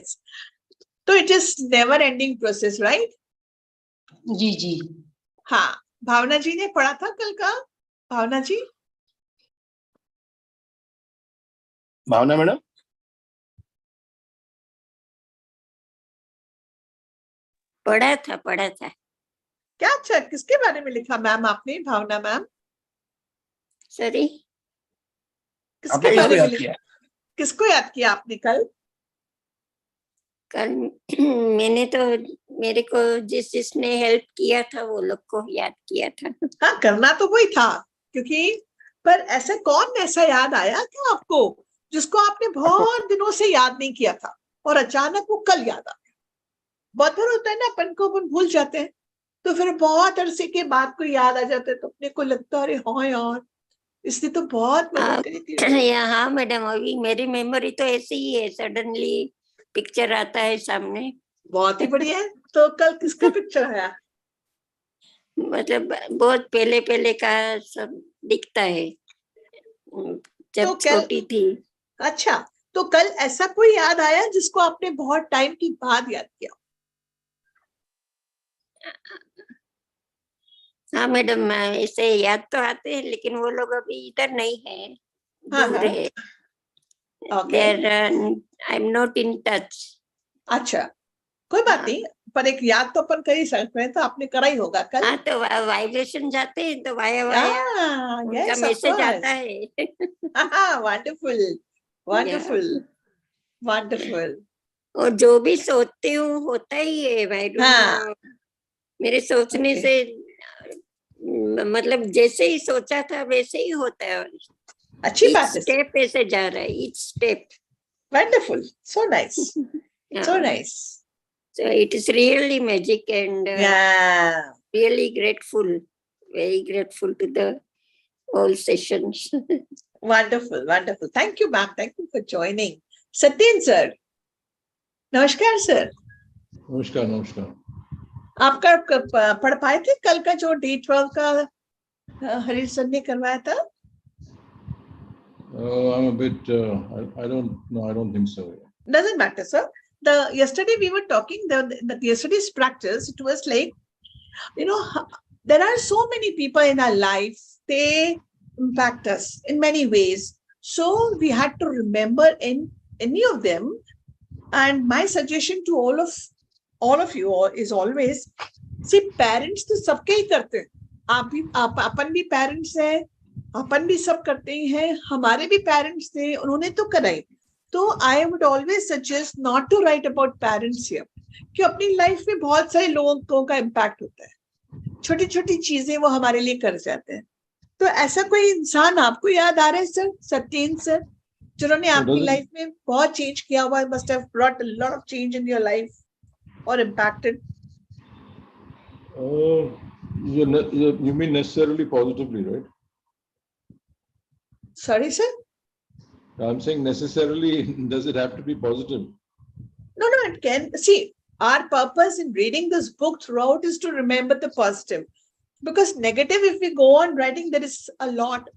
yes. तो it is never ending process, right? जी जी. हाँ, भावना जी ने पढ़ा था कल का. भावना जी. भावना मैडम. पढ़ा था. क्या अच्छा, किसके बारे में लिखा मैम आपने, भावना मैम? सॉरी. किसके बारे में लिखा? किसको याद किया आपने कल? कल मैंने तो मेरे को जिसने हेल्प किया था वो लोग को याद किया था. हाँ, करना तो वही था, क्योंकि पर ऐसा कौन ऐसा याद आया क्या आपको जिसको आपने बहुत दिनों से याद नहीं किया था और अचानक वो कल याद आ गया? बहुत बार होता है ना, अपन को अपन भूल जाते हैं, तो फिर बहुत अरसे के बाद कोई याद आ जाता है तो अपने को लगता है अरे हाँ यार, इसने तो बहुत मदद करी थी. हाँ मैडम, अभी मेरी मेमोरी तो ऐसी ही है, सडनली पिक्चर आता है सामने. बहुत ही बढ़िया है. तो कल किसका पिक्चर आया? मतलब बहुत पहले का सब दिखता है जब तो छोटी थी. अच्छा, तो कल ऐसा कोई याद आया जिसको आपने बहुत टाइम के बाद याद किया? हाँ मैडम, ऐसे याद तो आते हैं लेकिन वो लोग अभी इधर नहीं है, दूर है. I am not in touch. अच्छा, कोई बात नहीं, पर एक याद तो अपन कर ही सकते हैं, तो आपने करा ही होगा कल. हाँ, तो वाइब्रेशन जाते हैं तो वाया उनका मैसेज आता है. Wonderful wonderful wonderful. और जो भी सोचती हूँ होता ही है भाई. हाँ. मेरे सोचने से मतलब जैसे ही सोचा था वैसे ही होता है. अच्छी बात है. स्टेप ऐसे जा रहा है, each step. Wonderful, so nice, so nice. So it is really magic and really grateful, very grateful to the whole sessions. Wonderful, wonderful. Thank you, ma'am. Thank you for joining. Satyen sir. नमस्कार sir. नमस्कार. नमस्कार. आपका पढ़ पाए थे कल का जो D12 का हरीश सर ने करवाया था? I'm a bit. I don't know. I don't think so. Doesn't matter, sir. Yesterday we were talking. The yesterday's practice, it was like, there are so many people in our life. They impact us in many ways. So we had to remember in any of them. And my suggestion to all of you is always, see, parents तो सबके ही करते हैं. अपन भी parents हैं, अपन भी सब करते ही हैं. हमारे भी parents थे, उन्होंने तो कराई. तो I would always suggest not to write about parents here, कि अपनी लाइफ में बहुत सारे लोगों का इम्पैक्ट होता है. छोटी छोटी चीजें वो हमारे लिए कर जाते हैं. तो ऐसा कोई इंसान आपको याद आ रहा है सर, सत्येन सर, जिन्होंने आपकी लाइफ में बहुत चेंज किया हुआ? Must have brought a lot of change in your life और impacted. You mean necessarily positively, right? Sorry, sir? I'm saying necessarily, does it have to be positive? No, it can. See, our purpose in reading this book throughout is to remember the positive. Because negative, if we go on writing, there is a lot.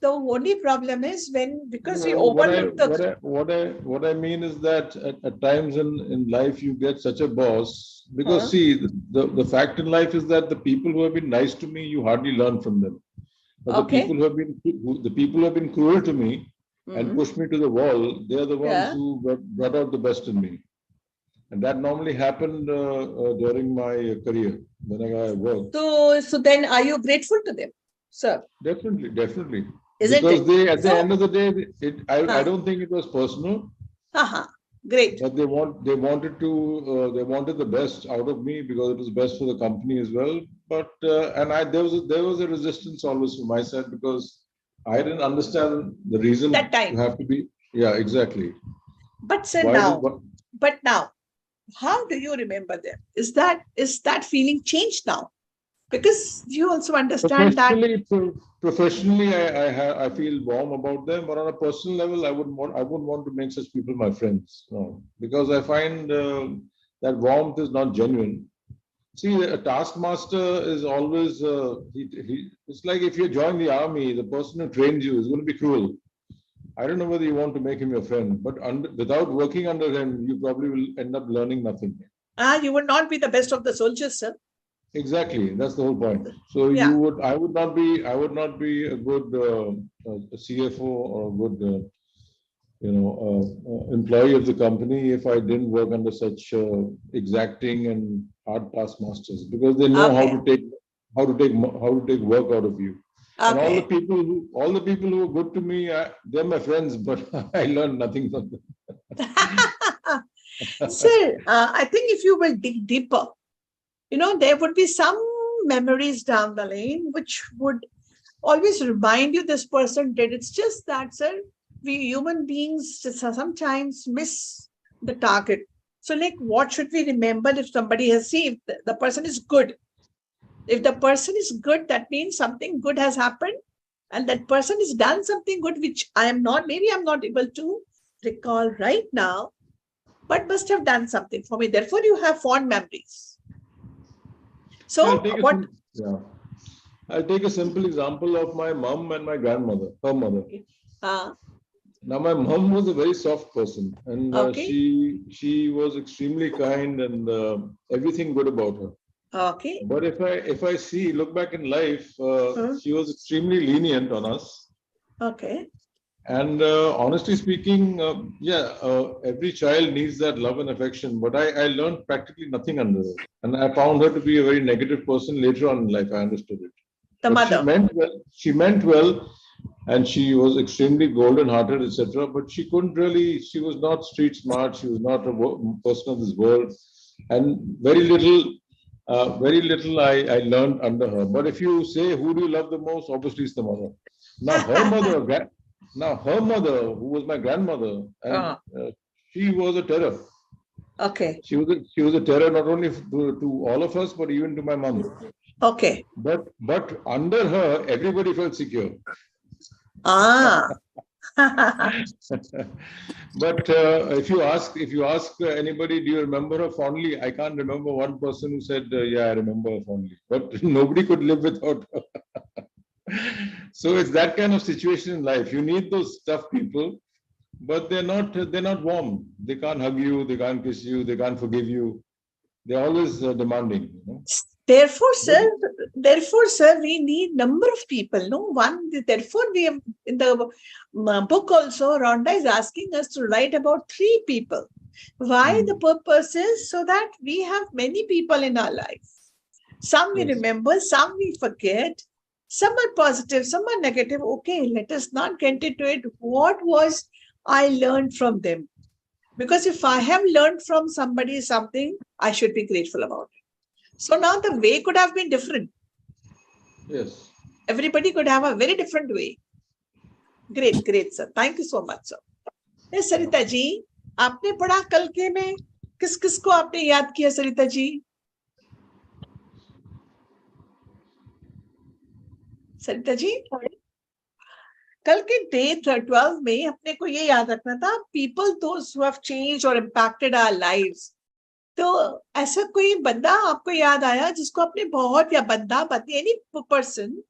The only problem is because we overlook what I mean is that at times in life you get such a boss, because see, the fact in life is that the people who have been nice to me, you hardly learn from them. But the people who have been cruel to me and pushed me to the wall, they are the ones who brought out the best in me. And that normally happened during my career when I worked. So then, are you grateful to them, sir? Definitely. Isn't because it? They, at the end of the day, I don't think it was personal. Great. But they wanted the best out of me because it was best for the company as well. But there was a resistance always from my side because I didn't understand the reason that time. You have to be. Yeah, exactly. But sir, now, how do you remember them? Is that feeling changed now? Because you also understand that. Professionally, I feel warm about them, but on a personal level, I wouldn't want to make such people my friends. No, because I find that warmth is not genuine. See, a taskmaster is always it's like if you join the army, the person who trains you is going to be cruel. I don't know whether you want to make him your friend, but without working under him, you probably will end up learning nothing. You would not be the best of the soldiers, sir. Exactly, that's the whole point. So Yeah. I would not be a good CFO or a good employee of the company if I didn't work under such exacting and hard taskmasters, because they know Okay. how to take work out of you. And all the Okay. people who are good to me, they're my friends, but I learned nothing from them. Sir, I think if you will dig deeper, there would be some memories down the lane which would always remind you this person did. It's just that, sir, we human beings sometimes miss the target. So, like, what should we remember if somebody has seen the person is good? If the person is good, that means something good has happened, and that person has done something good, which maybe I'm not able to recall right now, but must have done something for me. Therefore, you have fond memories. So, I'll take a simple example of my mom and my grandmother, her mother. Now, my mom was a very soft person, and she was extremely kind and everything good about her. Okay. But if I look back in life, she was extremely lenient on us. Okay. And honestly speaking, every child needs that love and affection. But I learned practically nothing under her, and I found her to be a very negative person later on in life. I understood it. The mother. She meant well, and she was extremely golden-hearted, etc. But she couldn't really. She was not street smart. She was not a person of this world, and very little I learned under her. But if you say who do you love the most, obviously it's the mother. Now her mother, who was my grandmother, and she was a terror. Okay. She was a terror not only to all of us, but even to my mom. Okay. But under her, everybody felt secure. But if you ask anybody, do you remember her fondly? I can't remember one person who said, "Yeah, I remember her fondly." But nobody could live without her. So it's that kind of situation in life. You need those tough people, but they're not warm. They can't hug you. They can't kiss you. They can't forgive you. They're always demanding. Therefore, sir, we need number of people. No one. Therefore, we have in the book also. Rhonda is asking us to write about 3 people. Why? The purpose is so that we have many people in our life. Some we remember, some we forget. Some are positive, some are negative. Okay, let us not get into it. What was I learned from them? Because if I have learned from somebody something, I should be grateful about it. So now the way could have been different. Yes. Everybody could have a very different way. Great, sir. Thank you so much, sir. Yes, Sarita ji, आपने पढ़ा कल के में किस को आपने याद किया, सरिता जी? सरिता जी, कल के डे 12 में अपने को ये याद रखना था, people those who have changed or impacted our lives. तो ऐसा कोई बंदा आपको याद आया जिसको आपने बहुत, या बंदा एनी पर्सन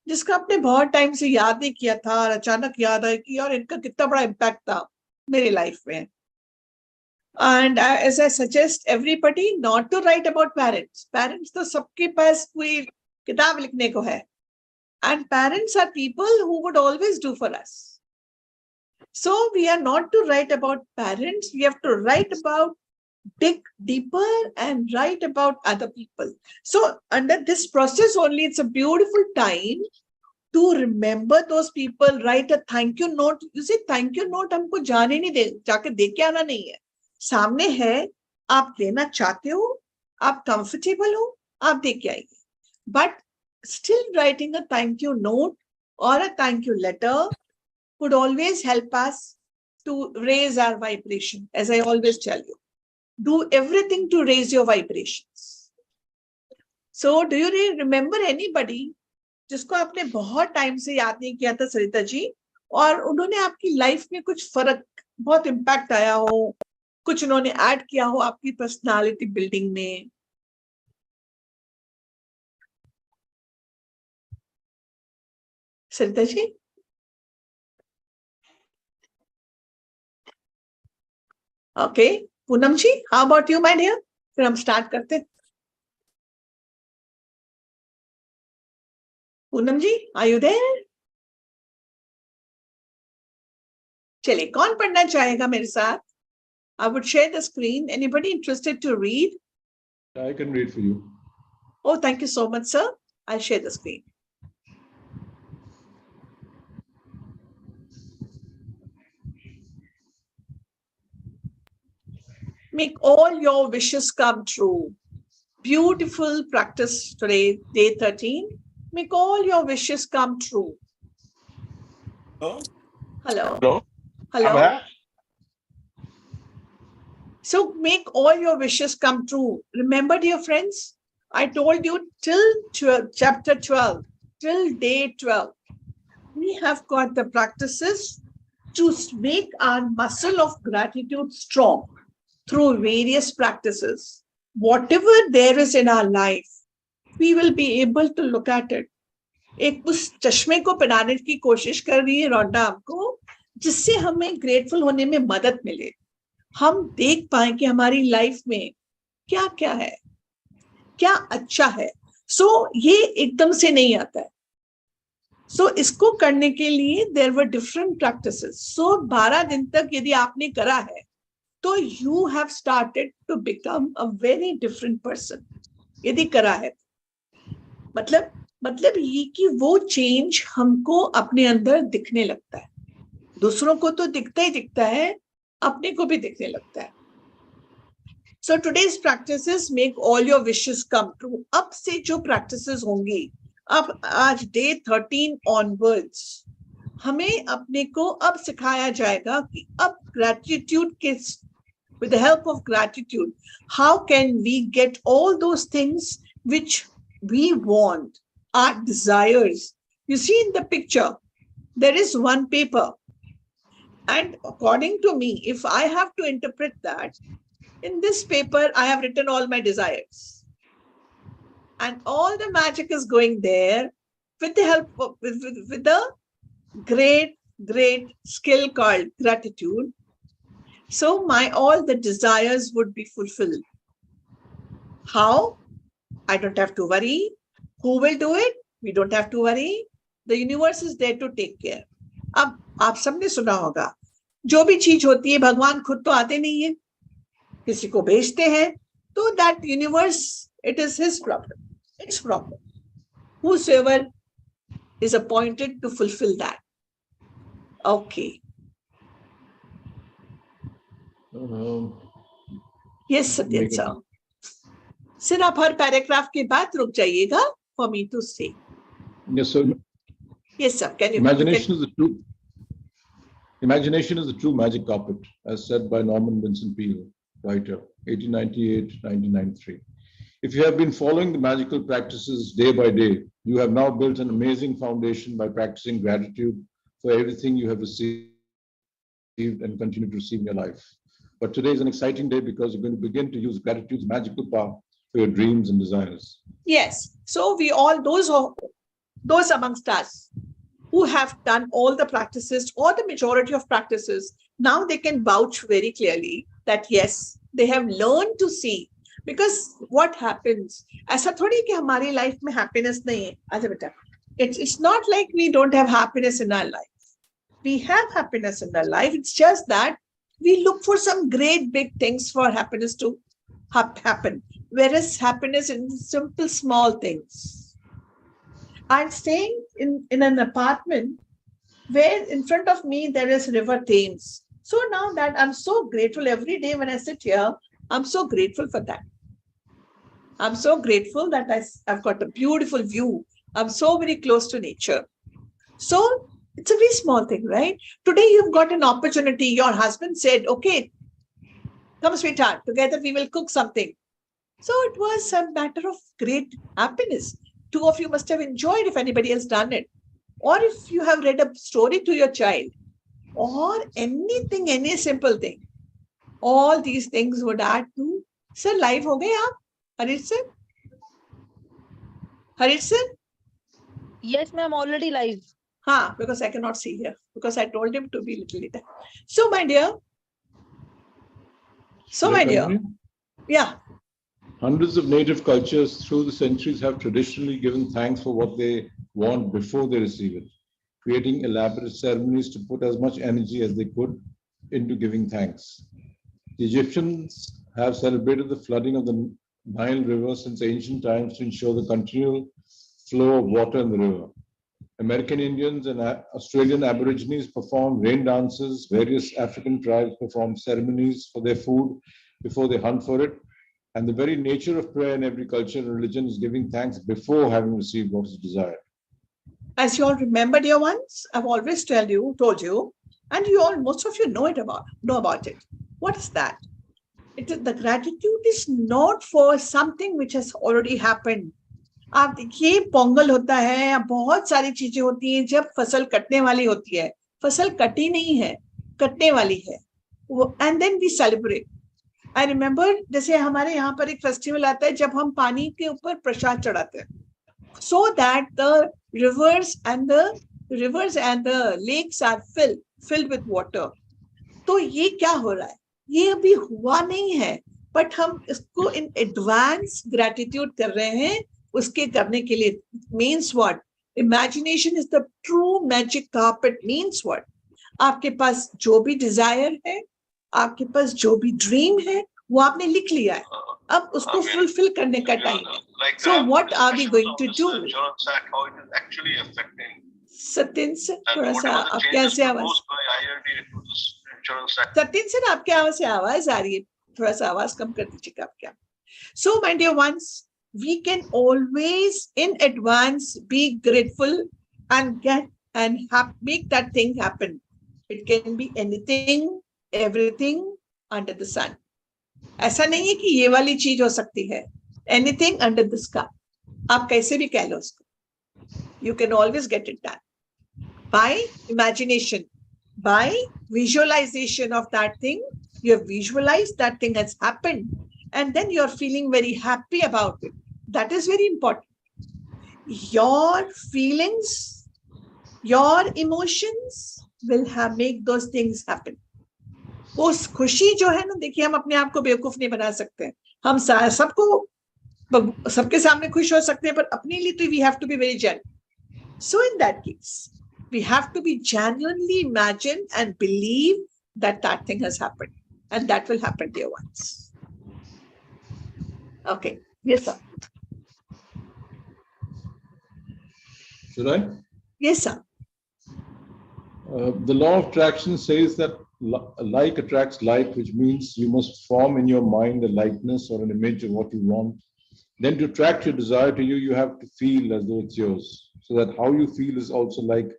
जिसको आपने बहुत टाइम से याद नहीं किया था और अचानक याद आया कि यार इनका कितना बड़ा इम्पैक्ट था मेरी लाइफ में? And as I suggest everybody not to write about parents. Parents तो सबके पास कोई किताब लिखने को है. And parents are people who would always do for us. So we are not to write about parents. We have to write about, dig deeper and write about other people. So under this process only, it's a beautiful time to remember those people. Write a thank you note. You see, thank you note हमको जाने नहीं दे, जाके देके आना नहीं है. सामने है, आप लेना चाहते हो, आप comfortable हो, आप देके आइए. But still writing a thank you note or a thank you letter would always help us to raise our vibration. As I always tell you, do everything to raise your vibrations. So do you remember anybody जिसको आपने बहुत time से याद नहीं किया था, सरिता जी, और उन्होंने आपकी लाइफ में कुछ फर्क, बहुत इम्पैक्ट आया हो, कुछ उन्होंने ऐड किया हो आपकी पर्सनालिटी बिल्डिंग में? Sarita ji, Okay. Poonam ji, how about you, my dear? फिर हम start करते हैं. Poonam ji, are you there? चलिए, कौन पढ़ना चाहेगा मेरे साथ? I would share the screen. Anybody interested to read? I can read for you. Oh, thank you so much, sir. I'll share the screen. Make all your wishes come true. Beautiful practice today, day 13. Make all your wishes come true. Hello? Hello. Hello? Hello. I'm here. So make all your wishes come true. Remember, dear friends, I told you till chapter 12, till day 12, we have got the practices to make our muscle of gratitude strong through various practices. Whatever there is in our life, we will be able to look at it. एक उस चश्मे को पहनाने की कोशिश कर रही है रोंडा आपको, जिससे हमें ग्रेटफुल होने में मदद मिले. हम देख पाए कि हमारी लाइफ में क्या क्या है, क्या अच्छा है. ये एकदम से नहीं आता है. इसको करने के लिए there were different practices. 12 दिन तक यदि आपने करा है, तो you have started to become a very different person. यदि करा है, मतलब ये कि वो चेंज हमको अपने अंदर दिखने लगता है. दूसरों को तो दिखता ही दिखता है, अपने को भी दिखने लगता है. So today's practices make all your wishes come true. अब से जो practices होंगी, अब आज day 13 onwards, हमें अपने को अब सिखाया जाएगा कि अब gratitude के, with the help of gratitude, how can we get all those things which we want, our desires. You see in the picture, there is one paper. And according to me, if I have to interpret that, in this paper, I have written all my desires. And all the magic is going there with the help of, with the great skill called gratitude. So all the desires would be fulfilled. How? I don't have to worry. Who will do it? We don't have to worry. The universe is there to take care. अब आप सबने सुना होगा, जो भी चीज होती है, भगवान खुद तो आते नहीं है, किसी को भेजते हैं. तो that universe, it is his problem, its problem. Whosoever is appointed to fulfill that. Okay. Yes, Satyan sir. Sir, आप हर पैराग्राफ के बाद रुक जाइएगा for me to say. Yes, sir. Yes, sir. Can you? Imagination is the true magic carpet, as said by Norman Vincent Peale, writer, 1898-1993. If you have been following the magical practices day by day, you have now built an amazing foundation by practicing gratitude for everything you have received and continue to receive in your life. But today is an exciting day because you're going to begin to use gratitude's magical power for your dreams and desires. Yes. So we all, those amongst us who have done all the practices or the majority of practices, now they can vouch very clearly that yes, they have learned to see. Because what happens, ऐसा थोड़ी कि हमारी life में happiness नहीं है. आजा बेटा. It's not like we don't have happiness in our life. We have happiness in our life. It's just that we look for some great big things for happiness to happen. Whereas happiness in simple small things. I'm staying in an apartment where in front of me there is River Thames. So now that I'm so grateful every day when I sit here, I'm so grateful for that. I'm so grateful that I've got a beautiful view. I'm so very close to nature. So it's a very small thing, right? Today you've got an opportunity. Your husband said, okay, come sweetheart, together we will cook something. So it was a matter of great happiness. Two of you must have enjoyed if anybody has done it. Or if you have read a story to your child or anything, any simple thing. All these things would add to. Sir, live ho gaye aap? Harit sir? Harit sir? Yes, ma'am, already live. Because I cannot see here. Because I told him to be little later. So, my dear, So, my dear, yeah. Hundreds of native cultures through the centuries have traditionally given thanks for what they want before they receive it, creating elaborate ceremonies to put as much energy as they could into giving thanks. The Egyptians have celebrated the flooding of the Nile River since ancient times to ensure the continual flow of water in the river. American Indians and Australian Aborigines perform rain dances. Various African tribes perform ceremonies for their food before they hunt for it. And the very nature of prayer in every culture and religion is giving thanks before having received what is desired. As you all remember, dear ones, I've always told you, and you all, most of you know about it. What is that? The gratitude is not for something which has already happened. आप देखिए पोंगल होता है या बहुत सारी चीजें होती हैं जब फसल कटने वाली होती है, फसल कटी नहीं है, कटने वाली है, and then we celebrate. I remember जैसे हमारे यहाँ पर एक फेस्टिवल आता है जब हम पानी के ऊपर प्रसाद चढ़ाते हैं, so that the rivers and the lakes are filled with water. तो ये क्या हो रहा है? ये अभी हुआ नहीं है, but हम इसको in advance gratitude कर रहे हैं उसके करने के लिए. Means what? Imagination is the true magic carpet. Means what? आपके पास जो भी desire है, आपके पास जो भी ड्रीम है वो आपने लिख लिया है, अब उसको फुलफिल करने का टाइम है. So what are we going to do? How it is actually affecting. Satyan sir थोड़ा सा आपके यहाँ से आवाज, सत्यन सर आपके यहाँ से आवाज आ रही है, थोड़ा सा आवाज कम कर दीजिएगा आप क्या. So my dear ones, we can always in advance be grateful and make that thing happen. It can be anything, everything under the sun. ऐसा नहीं है कि ये वाली चीज हो सकती है. Anything under the sky. आप कैसे भी कह लो उसको. You can always get it done by imagination, by visualization of that thing. You have visualized that thing has happened, and then you are feeling very happy about it. That is very important. Your feelings, your emotions will make those things happen. उस खुशी जो है ना, देखिए हम अपने आप को बेवकूफ नहीं बना सकते हैं. हम सबके सामने खुश हो सकते हैं, पर अपने लिए तो we have to be very genuine. So in that case, we have to be genuinely imagine and believe that that thing has happened, and that will happen, dear ones. Okay. Yes, sir. Should I? Yes, sir. The law of attraction says that like attracts like, which means you must form in your mind a likeness or an image of what you want. Then to attract your desire to you, you have to feel as though it's yours. So that how you feel is also like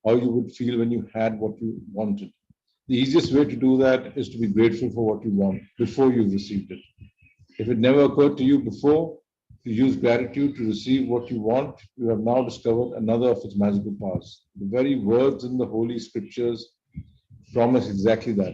how you would feel when you had what you wanted. The easiest way to do that is to be grateful for what you want before you've received it. If it never occurred to you before to use gratitude to receive what you want, you have now discovered another of its magical powers. The very words in the Holy Scriptures promise exactly that.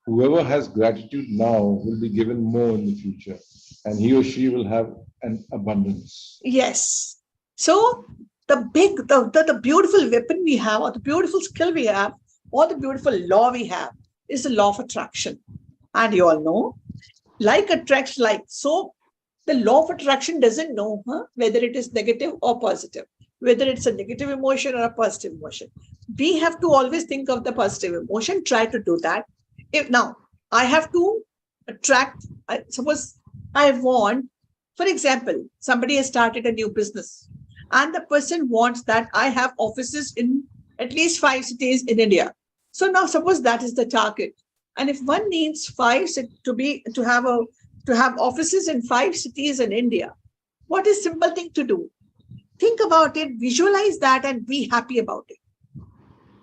Whoever has gratitude now will be given more in the future, and he or she will have an abundance. Yes. So the beautiful weapon we have, or the beautiful skill we have, or the beautiful law we have is the law of attraction. And you all know, like attracts like. So the law of attraction doesn't know whether it is negative or positive, whether it's a negative emotion or a positive emotion. We have to always think of the positive emotion, try to do that. If now I have to attract, suppose I want, for example, somebody has started a new business and the person wants that I have offices in at least 5 cities in India. So now suppose that is the target. And if one needs to have offices in 5 cities in India, what is simple thing to do? Think about it, visualize that and be happy about it.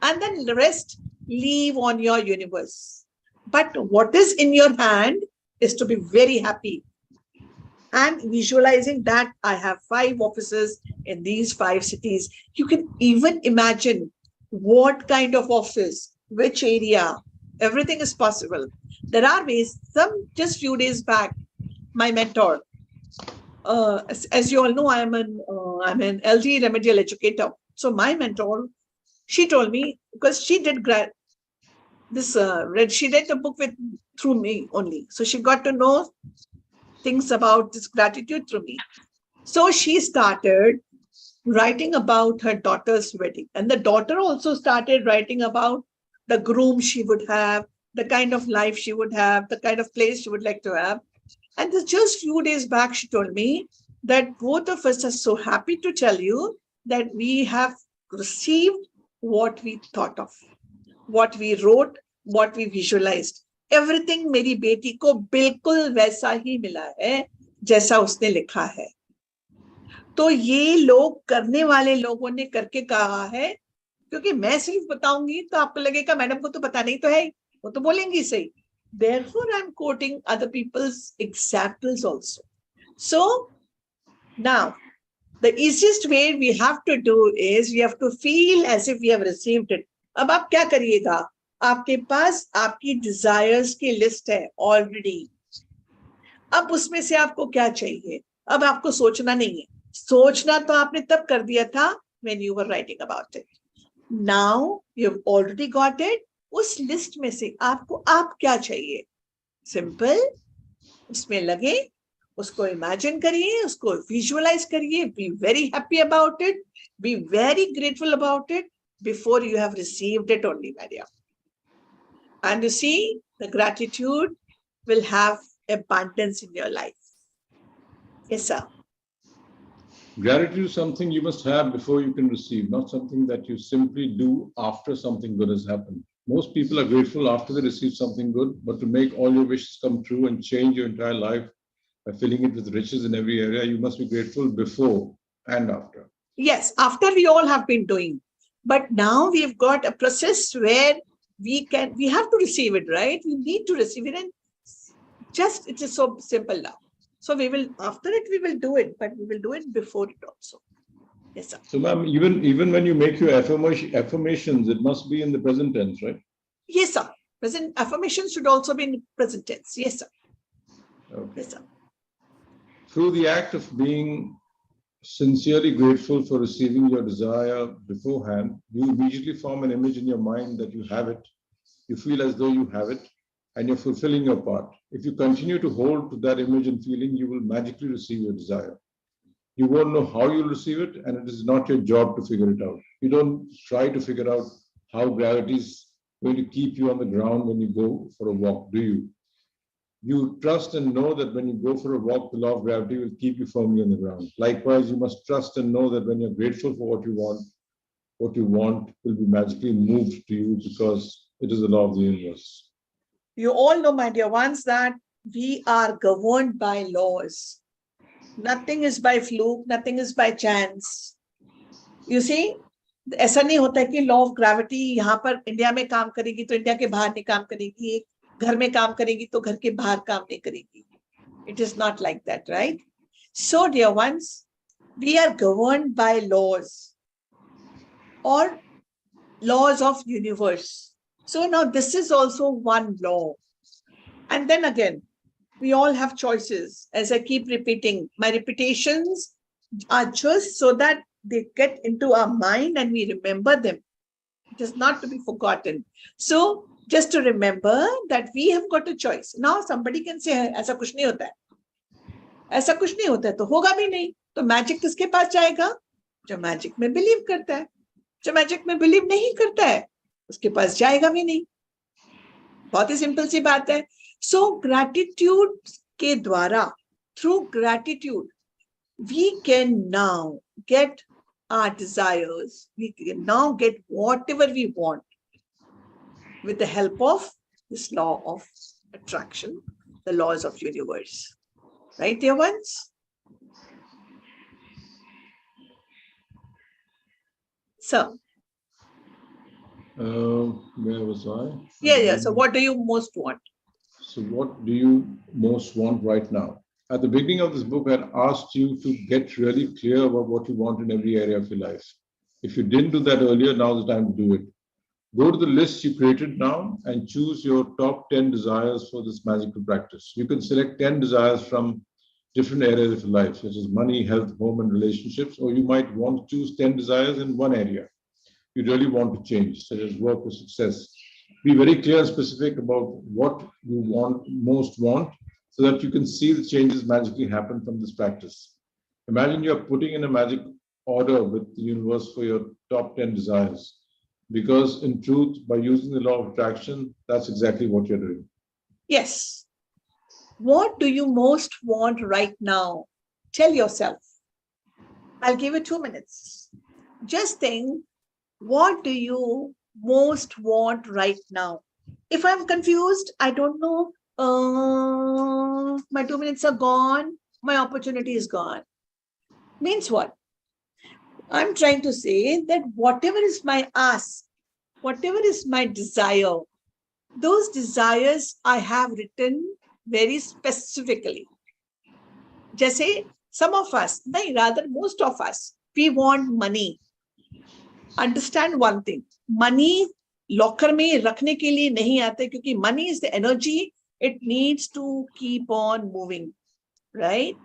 And then the rest, leave on your universe. But what is in your hand is to be very happy and visualizing that I have 5 offices in these 5 cities. You can even imagine what kind of office, which area, everything is possible. There are ways. Just few days back, my mentor, as you all know, I'm an LD remedial educator. So my mentor, she told me, because she did she read the book through me only. So she got to know things about this gratitude through me. So she started writing about her daughter's wedding. And the daughter also started writing about the groom she would have, the kind of life she would have, the kind of place she would like to have. And just few days back, she told me that both of us are so happy to tell you that we have received what we thought of, what we wrote, what we visualized. Everything मेरी बेटी को बिल्कुल वैसा ही मिला है जैसा उसने लिखा है. तो ये लोग करने वाले लोगों ने करके कहा है, क्योंकि मैं सिर्फ बताऊंगी तो आपको लगेगा मैडम को तो पता नहीं तो है, वो तो बोलेंगी सही. Therefore, I'm quoting other people's examples also. So now, the easiest way we have to do is we have to feel as if we have received it. अब आप क्या करिएगा? आपके पास आपकी desires की list है already. अब उसमें से आपको क्या चाहिए? अब आपको सोचना नहीं है. सोचना तो आपने तब कर दिया था when you were writing about it. Now you've already got it. उस लिस्ट में से आपको आप क्या चाहिए? सिंपल, उसमें लगे, उसको इमेजिन करिए, उसको विजुअलाइज करिए, be very happy about it, be very grateful about it before you have received it only, Maria. And you see, the gratitude will have abundance in your life. Yes, sir. Gratitude is something you must have before you can receive, not something that you simply do after something good has happened. Most people are grateful after they receive something good, but to make all your wishes come true and change your entire life by filling it with riches in every area, you must be grateful before and after. Yes, after we all have been doing. But now we've got a process where we have to receive it, right? We need to receive it, and just it is so simple now. So we will, after it, we will do it, but we will do it before it also. Yes, sir. So, ma'am, even when you make your affirmations, it must be in the present tense, right? Yes, sir. Present affirmations should also be in present tense. Yes, sir. Okay. Yes, sir. Through the act of being sincerely grateful for receiving your desire beforehand, you immediately form an image in your mind that you have it. You feel as though you have it, and you're fulfilling your part. If you continue to hold to that image and feeling, you will magically receive your desire. You won't know how you'll receive it, and it is not your job to figure it out. You don't try to figure out how gravity is going to keep you on the ground when you go for a walk, do you? You trust and know that when you go for a walk, the law of gravity will keep you firmly on the ground. Likewise, you must trust and know that when you're grateful for what you want will be magically moved to you because it is the law of the universe. You all know, my dear ones, that we are governed by laws. Nothing is by fluke, nothing is by chance. You see, ऐसा नहीं होता है कि law of gravity यहाँ पर India में काम करेगी तो इंडिया के बाहर नहीं काम करेगी, घर में काम करेगी तो घर के बाहर काम नहीं करेगी. It is not like that, right? So, dear ones, we are governed by laws or laws of universe. So now this is also one law. And then again, we all have choices. As I keep repeating, my repetitions are just so that they get into our mind and we remember them. It is not to be forgotten. So just to remember that we have got a choice. Now somebody can say, ऐसा कुछ नहीं होता है. ऐसा कुछ नहीं होता है तो होगा भी नहीं. तो मैजिक किसके पास जाएगा? जो मैजिक में बिलीव करता है. जो मैजिक में बिलीव नहीं करता है, उसके पास जाएगा भी नहीं. बहुत ही सिंपल सी बात है. So gratitude के द्वारा, through gratitude, we can now get our desires. We can now get whatever we want with the help of this law of attraction, the laws of universe. Right, dear ones? So, where was I? Yeah. So what do you most want? So what do you most want right now? At the beginning of this book, I had asked you to get really clear about what you want in every area of your life. If you didn't do that earlier, now's the time to do it. Go to the list you created now and choose your top 10 desires for this magical practice. You can select 10 desires from different areas of your life, such as money, health, home, and relationships, or you might want to choose 10 desires in one area you really want to change, such as work or success. be very clear and specific about what you most want, so that you can see the changes magically happen from this practice. Imagine you're putting in a magic order with the universe for your top 10 desires. Because in truth, by using the law of attraction, that's exactly what you're doing. Yes. What do you most want right now? Tell yourself. I'll give you 2 minutes. Just think, what do you most want right now? If I'm confused, I don't know, my 2 minutes are gone, my opportunity is gone. Means what? I'm trying to say that whatever is my ask, whatever is my desire, those desires I have written very specifically. Jaise some of us, rather most of us, we want money. Understand one thing, money locker में रखने के लिए नहीं आते, क्योंकि money is the energy, it needs to keep on moving, right?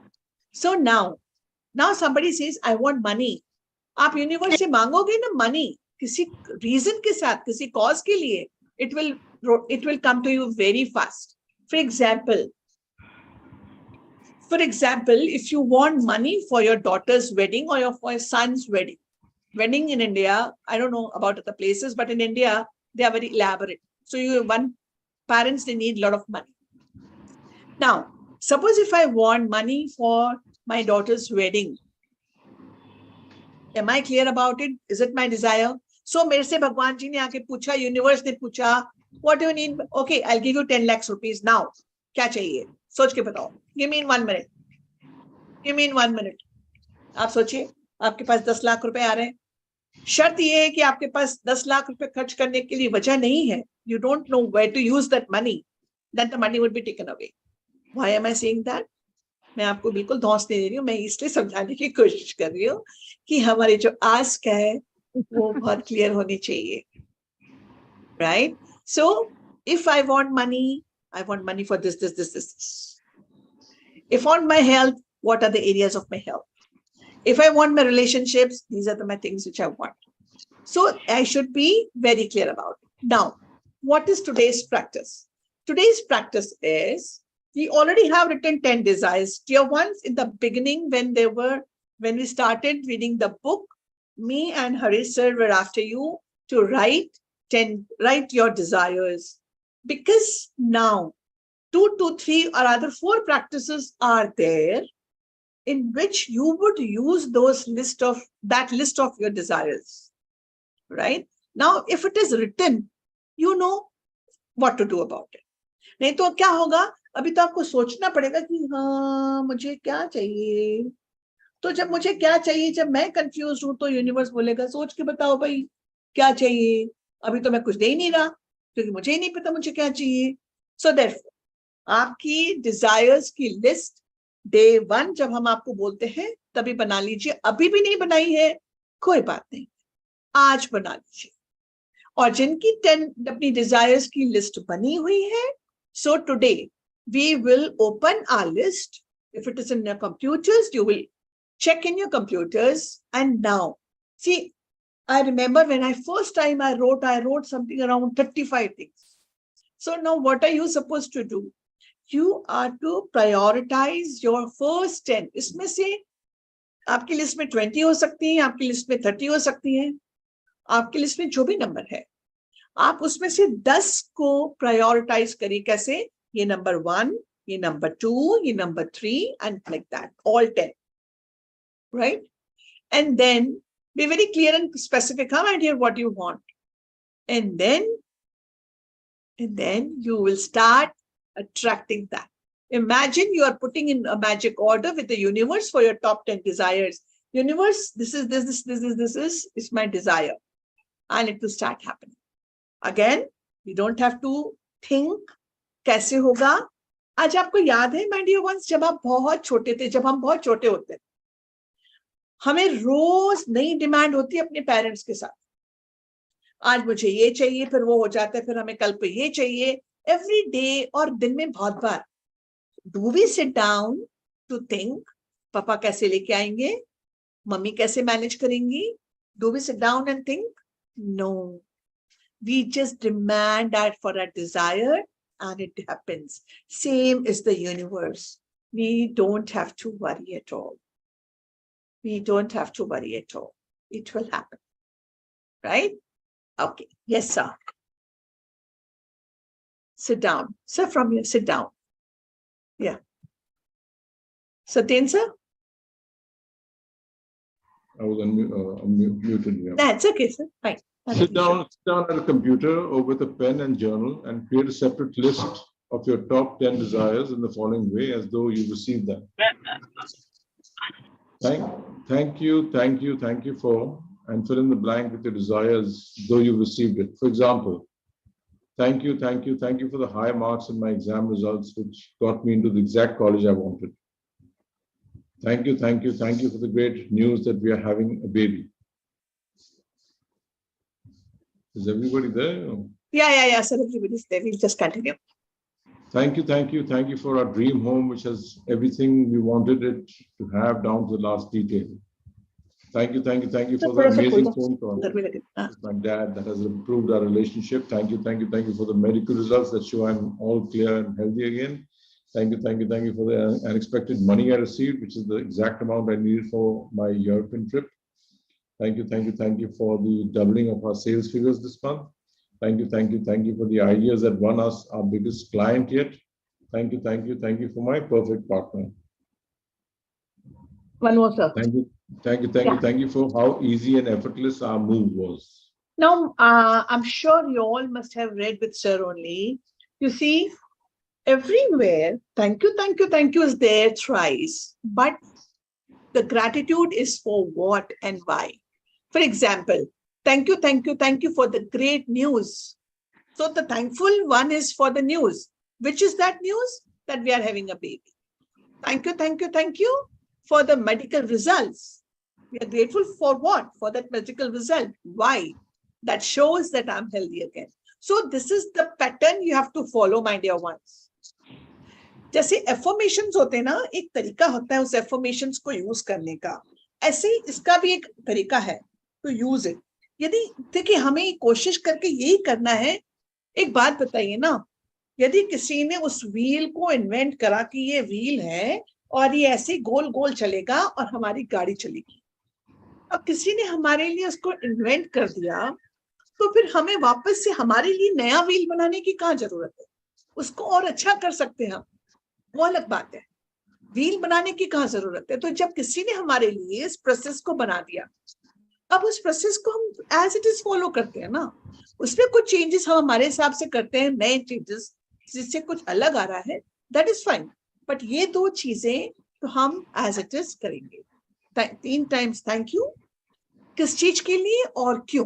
So now somebody says, I want money. आप universe से मांगोगे ना money, किसी reason के साथ, किसी cause के लिए, it will come to you very fast. For example, if you want money for your daughter's wedding or for your son's wedding in India, I don't know about other places, but in India, they are very elaborate. So parents, they need a lot of money. Now, suppose if I want money for my daughter's wedding, am I clear about it? Is it my desire? So, मेरे से भगवान जी ने आके पूछा, universe ने पूछा, what do you need? Okay, I'll give you 10 lakhs rupees now. क्या चाहिए? सोच के बताओ. Give me in 1 minute. Give me in 1 minute. आप सोचिए, आपके पास 10 लाख रुपए आ रहे हैं. शर्त ये है कि आपके पास 10 लाख रुपए खर्च करने के लिए वजह नहीं है. You don't know where to use that money. Then the money would be taken away. Why am I saying that? मैं आपको बिल्कुल धौंस नहीं दे रही हूँ. मैं इसलिए समझाने की कोशिश कर रही हूँ कि हमारी जो आस्क है वो बहुत क्लियर होनी चाहिए. Right? So, if I want money for this. If I want my health, what are the areas of my health? If I want my relationships, these are my things which I want. So I should be very clear about it. Now, what is today's practice? Today's practice is, we already have written 10 desires. Dear ones, in the beginning, when we started reading the book, me and Harish sir were after you to write your desires. Because now 2 to 3 or rather 4 practices are there in which you would use that list of your desires, right? Now, if it is written, you know what to do about it. नहीं तो क्या होगा, अभी तो आपको सोचना पड़ेगा कि हाँ मुझे क्या चाहिए. तो जब मुझे क्या चाहिए, जब मैं कंफ्यूज हूं, तो यूनिवर्स बोलेगा सोच के बताओ भाई क्या चाहिए. अभी तो मैं कुछ दे ही नहीं रहा, क्योंकि मुझे ही नहीं पता मुझे क्या चाहिए. सो therefore, आपकी डिजायर्स की लिस्ट डे 1 जब हम आपको बोलते हैं तभी बना लीजिए. अभी भी नहीं बनाई है, कोई बात नहीं, आज बना लीजिए. और जिनकी 10 अपनी डिजायर्स की लिस्ट बनी हुई है, so today we will open our list. If it is in your computers, you will check in your computers. And now, see, I remember when I first time I wrote something around 35 things. So now what are you supposed to do? You are to prioritize your first 10. इसमें से आपकी list में 20 हो सकती हैं, आपकी list में 30 हो सकती हैं, आपकी लिस्ट में जो भी नंबर है, आप उसमें से 10 को प्रायोरिटाइज करिए. कैसे? ये नंबर 1, ये नंबर 2, ये number 3, and like that, all 10. Right? And then be very clear and specific. Come and hear what you want. And then you will start attracting that. Imagine you are putting in a magic order with the universe for your top 10 desires. Universe, this is my desire. And it will start happening. Again, you don't have to think कैसे होगा. आज आपको याद है, my dear ones, जब आप बहुत छोटे थे, जब हम बहुत छोटे होते हैं, हमें रोज नई डिमांड होती है अपने पेरेंट्स के साथ. आज मुझे ये चाहिए, फिर वो हो जाता है, फिर हमें कल पे ये चाहिए. एवरी डे और दिन में बहुत बार. Do we sit down to think पापा कैसे लेके आएंगे, मम्मी कैसे मैनेज करेंगी? Do we sit down and think? No. We just demand that for a desire and it happens. Same is the universe. We don't have to worry at all. We don't have to worry at all. It will happen. Right? Okay. Yes, sir. Sit down. Sir, from here, sit down. Yeah. Satin, sir? I was unmuted. Yeah. That's okay, sir. Fine. Sit down at a computer or with a pen and journal and create a separate list of your top 10 desires in the following way, as though you received them. Thank you for, and fill in the blank with your desires, though you received it. For example, thank you for the high marks in my exam results, which got me into the exact college I wanted. Thank you for the great news that we are having a baby. Is everybody there? Yeah, sir. Everybody's there. We'll just continue. Thank you for our dream home, which has everything we wanted it to have down to the last detail. Thank you for the amazing phone call with my dad that has improved our relationship. Thank you for the medical results that show I'm all clear and healthy again. Thank you for the unexpected money I received, which is the exact amount I needed for my European trip. Thank you for the doubling of our sales figures this month. Thank you for the ideas that won us our biggest client yet. Thank you for my perfect partner. One more, sir. Thank you for how easy and effortless our move was. Now, I'm sure you all must have read with sir only. You see, everywhere, thank you is there thrice, but the gratitude is for what and why. For example, thank you for the great news. So the thankful one is for the news. Which is that news? That we are having a baby. Thank you for the medical results. We are grateful for what? For that medical result. Why? That shows that I'm healthy again. So this is the pattern you have to follow, my dear ones. जैसे affirmations होते हैं ना, एक तरीका होता है उस affirmations को यूज करने का. ऐसे ही इसका भी एक तरीका है to use it. यदि देखिए हमें कोशिश करके यही करना है. एक बात बताइए ना, यदि किसी ने उस व्हील को इन्वेंट करा कि ये व्हील है और ये ऐसे गोल गोल चलेगा और हमारी गाड़ी चलेगी, अब किसी ने हमारे लिए उसको इन्वेंट कर दिया, तो फिर हमें वापस से हमारे लिए नया व्हील बनाने की कहाँ जरूरत है? उसको और अच्छा कर सकते हैं हम, वो अलग बात है. व्हील बनाने की कहाँ जरूरत है? तो जब किसी ने हमारे लिए इस प्रोसेस को बना दिया, अब उस प्रोसेस को हम एज इट इज फॉलो करते हैं ना. उसमें कुछ चेंजेस हम हमारे हिसाब से करते हैं, नए चेंजेस जिससे कुछ अलग आ रहा है, दैट इज फाइन. बट ये दो चीजें तो हम एज इट इज करेंगे. 3 times थैंक यू, किस चीज के लिए और क्यों,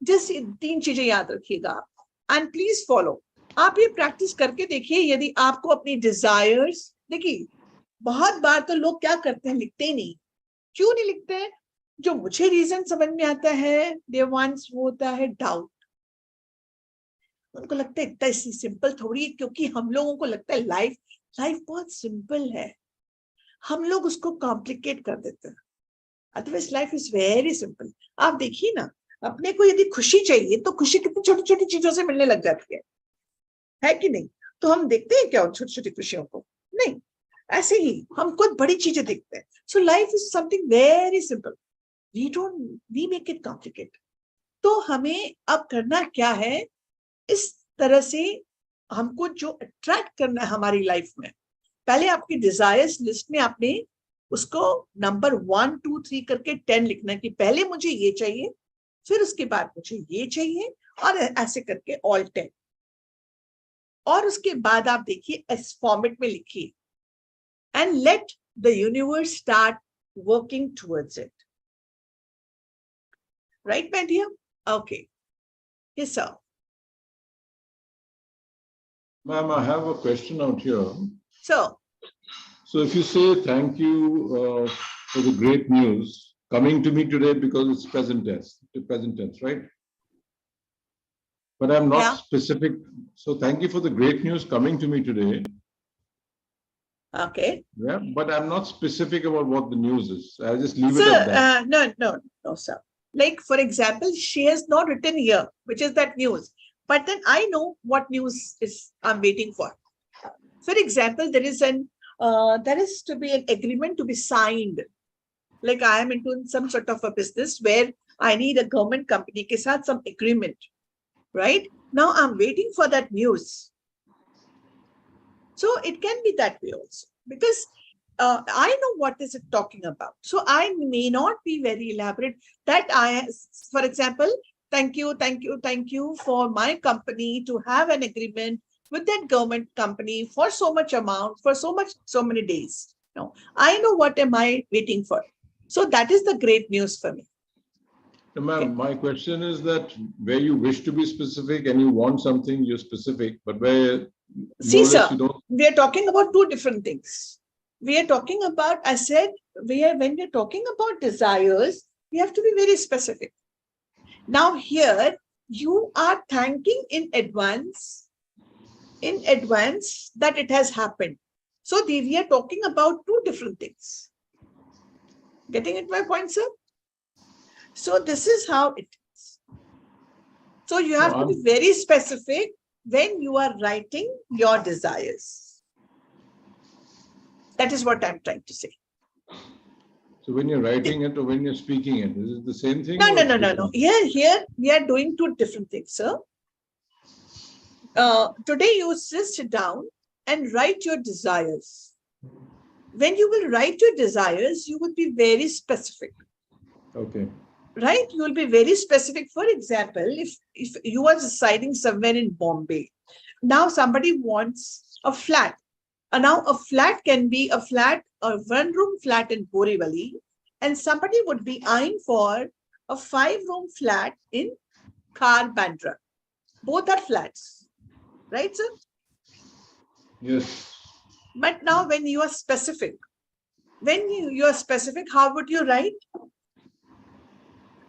जस्ट 3 चीजें याद रखिएगा एंड प्लीज फॉलो. आप ये प्रैक्टिस करके देखिए. यदि आपको अपनी डिजायर्स, देखिए बहुत बार तो लोग क्या करते हैं, लिखते ही नहीं. क्यों नहीं लिखते हैं? जो मुझे रीजन समझ में आता है, देयर वंस वो होता है डाउट. उनको लगता है इतना सिंपल थोड़ी है, क्योंकि हम लोगों को लगता है लाइफ बहुत सिंपल है. हम लोग उसको कॉम्प्लिकेट कर देते हैं. Otherwise life is very simple. आप देखिए ना, अपने को यदि खुशी चाहिए तो खुशी कितनी छोटी छोटी चीजों से मिलने लग जाती है कि नहीं? तो हम देखते हैं क्या उन छोटी छोटी खुशियों को? नहीं, ऐसे ही हम खुद बड़ी चीजें देखते हैं. So life is something very simple. We make it complicated. तो हमें अब करना क्या है, इस तरह से हमको जो अट्रैक्ट करना है हमारी लाइफ में, पहले आपकी डिजायर्स लिस्ट में आपने उसको नंबर 1 2 3 करके 10 लिखना कि पहले मुझे ये चाहिए, फिर उसके बाद मुझे ये चाहिए, और ऐसे करके ऑल 10. और उसके बाद आप देखिए इस फॉर्मेट में लिखिए and let the universe start working towards it. Right my dear? Okay. Yes sir. Ma'am, I have a question out here. So if you say thank you for the great news coming to me today, because it's present tense, right? But I'm not specific. So thank you for the great news coming to me today. Okay. Yeah, but I'm not specific about what the news is. I'll just leave it at that. No, sir. Like, for example, she has not written here, which is that news. But then I know what news is I'm waiting for. For example, there is to be an agreement to be signed. Like I am into some sort of a business where I need a government company ke saath some agreement, right? Now I'm waiting for that news. So it can be that way also, because I know what is it talking about. So I may not be very elaborate that for example, thank you for my company to have an agreement with that government company for so much amount, for so many days. No, I know what am I waiting for. So that is the great news for me. Ma'am, my question is that where you wish to be specific and you want something, you're specific, but where see, sir, we are talking about two different things. We are talking about, I said, when we're talking about desires, we have to be very specific. Now here, you are thanking in advance that it has happened. So we are talking about two different things. Getting it my point, sir? So this is how it is. So you have to be very specific when you are writing your desires. That is what I'm trying to say. So when you're writing it or when you're speaking it, is it the same thing? No. Here we are doing two different things, sir. Today you just sit down and write your desires. When you will write your desires, you will be very specific. Okay. Right? You will be very specific. For example, if you are residing somewhere in Bombay, now somebody wants a flat. Now a flat can be a one-room flat in Borivali, and somebody would be eyeing for a 5-room flat in Khar Bandra. Both are flats. Right, sir? Yes. But now when you are specific, how would you write?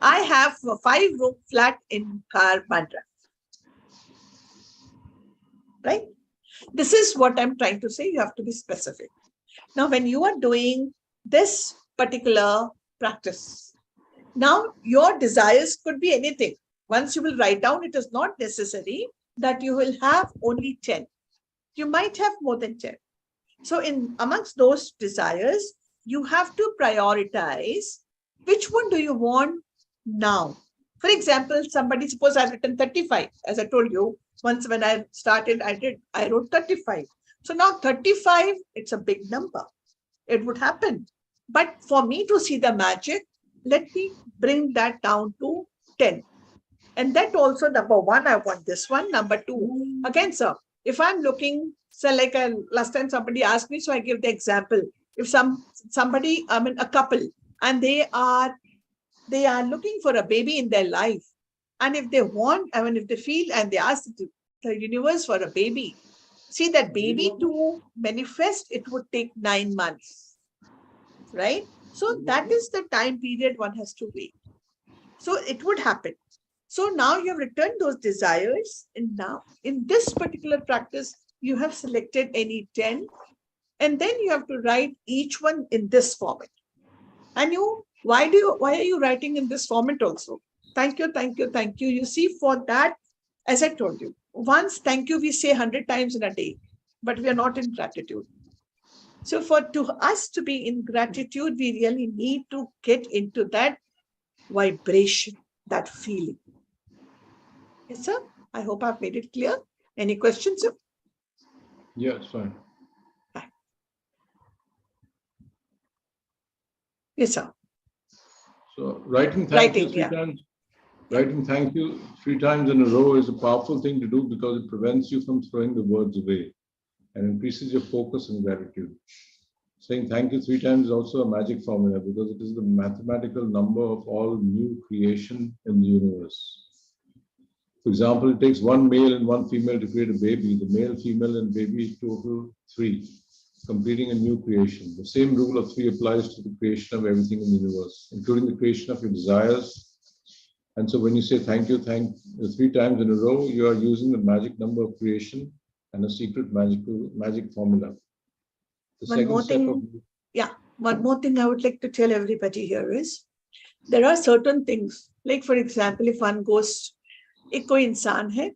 I have a 5-room flat in Khar Bandra. Right? This is what I'm trying to say. You have to be specific. Now, when you are doing this particular practice, now your desires could be anything. Once you will write down, it is not necessary that you will have only 10. You might have more than 10. So amongst those desires, you have to prioritize which one do you want now. For example, suppose I've written 35. As I told you, once when I started, I wrote 35. So now 35, it's a big number. It would happen. But for me to see the magic, let me bring that down to 10. And that also, number one, I want this one. Number two, again, sir, if I'm looking, so like last time somebody asked me, so I give the example. If somebody, a couple, and they are looking for a baby in their life. And if they want, if they feel and they ask the universe for a baby, see that baby to manifest, it would take 9 months, right? So that is the time period one has to wait. So it would happen. So now you have returned those desires, and now in this particular practice, you have selected any 10, and then you have to write each one in this format. And why are you writing in this format also? Thank you. You see, for that, as I told you, once thank you we say 100 times in a day, but we are not in gratitude. So to us to be in gratitude, we really need to get into that vibration, that feeling. Yes, sir. I hope I've made it clear. Any questions, sir? Yes, fine. Yes, sir. So writing thank you 3 times. Writing thank you 3 times in a row is a powerful thing to do because it prevents you from throwing the words away and increases your focus and gratitude. Saying thank you 3 times is also a magic formula because it is the mathematical number of all new creation in the universe. For example, it takes 1 male and 1 female to create a baby. The male, female, and baby total 3, completing a new creation. The same rule of 3 applies to the creation of everything in the universe, including the creation of your desires. And so when you say thank you 3 times in a row, you are using the magic number of creation and a secret magic formula. One more thing I would like to tell everybody here is, there are certain things, like for example, if one goes, एक कोई इंसान है,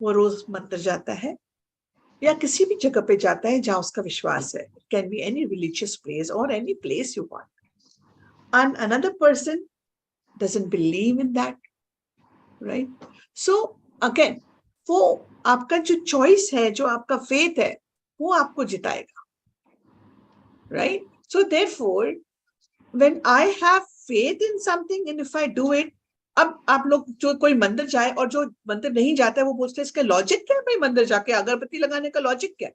वो रोज मंदिर जाता है या किसी भी जगह पे जाता है जहां उसका विश्वास है. It can be any religious place or any place you want. And another person doesn't believe in that, right? So again, वो आपका जो choice है, जो आपका faith है, वो आपको जिताएगा, right? So therefore, when I have faith in something and if I do it, अब आप लोग जो कोई मंदिर जाए और जो मंदिर नहीं जाता है वो पूछते हैं इसका लॉजिक क्या है भाई, मंदिर जाके अगरबत्ती लगाने का लॉजिक क्या है?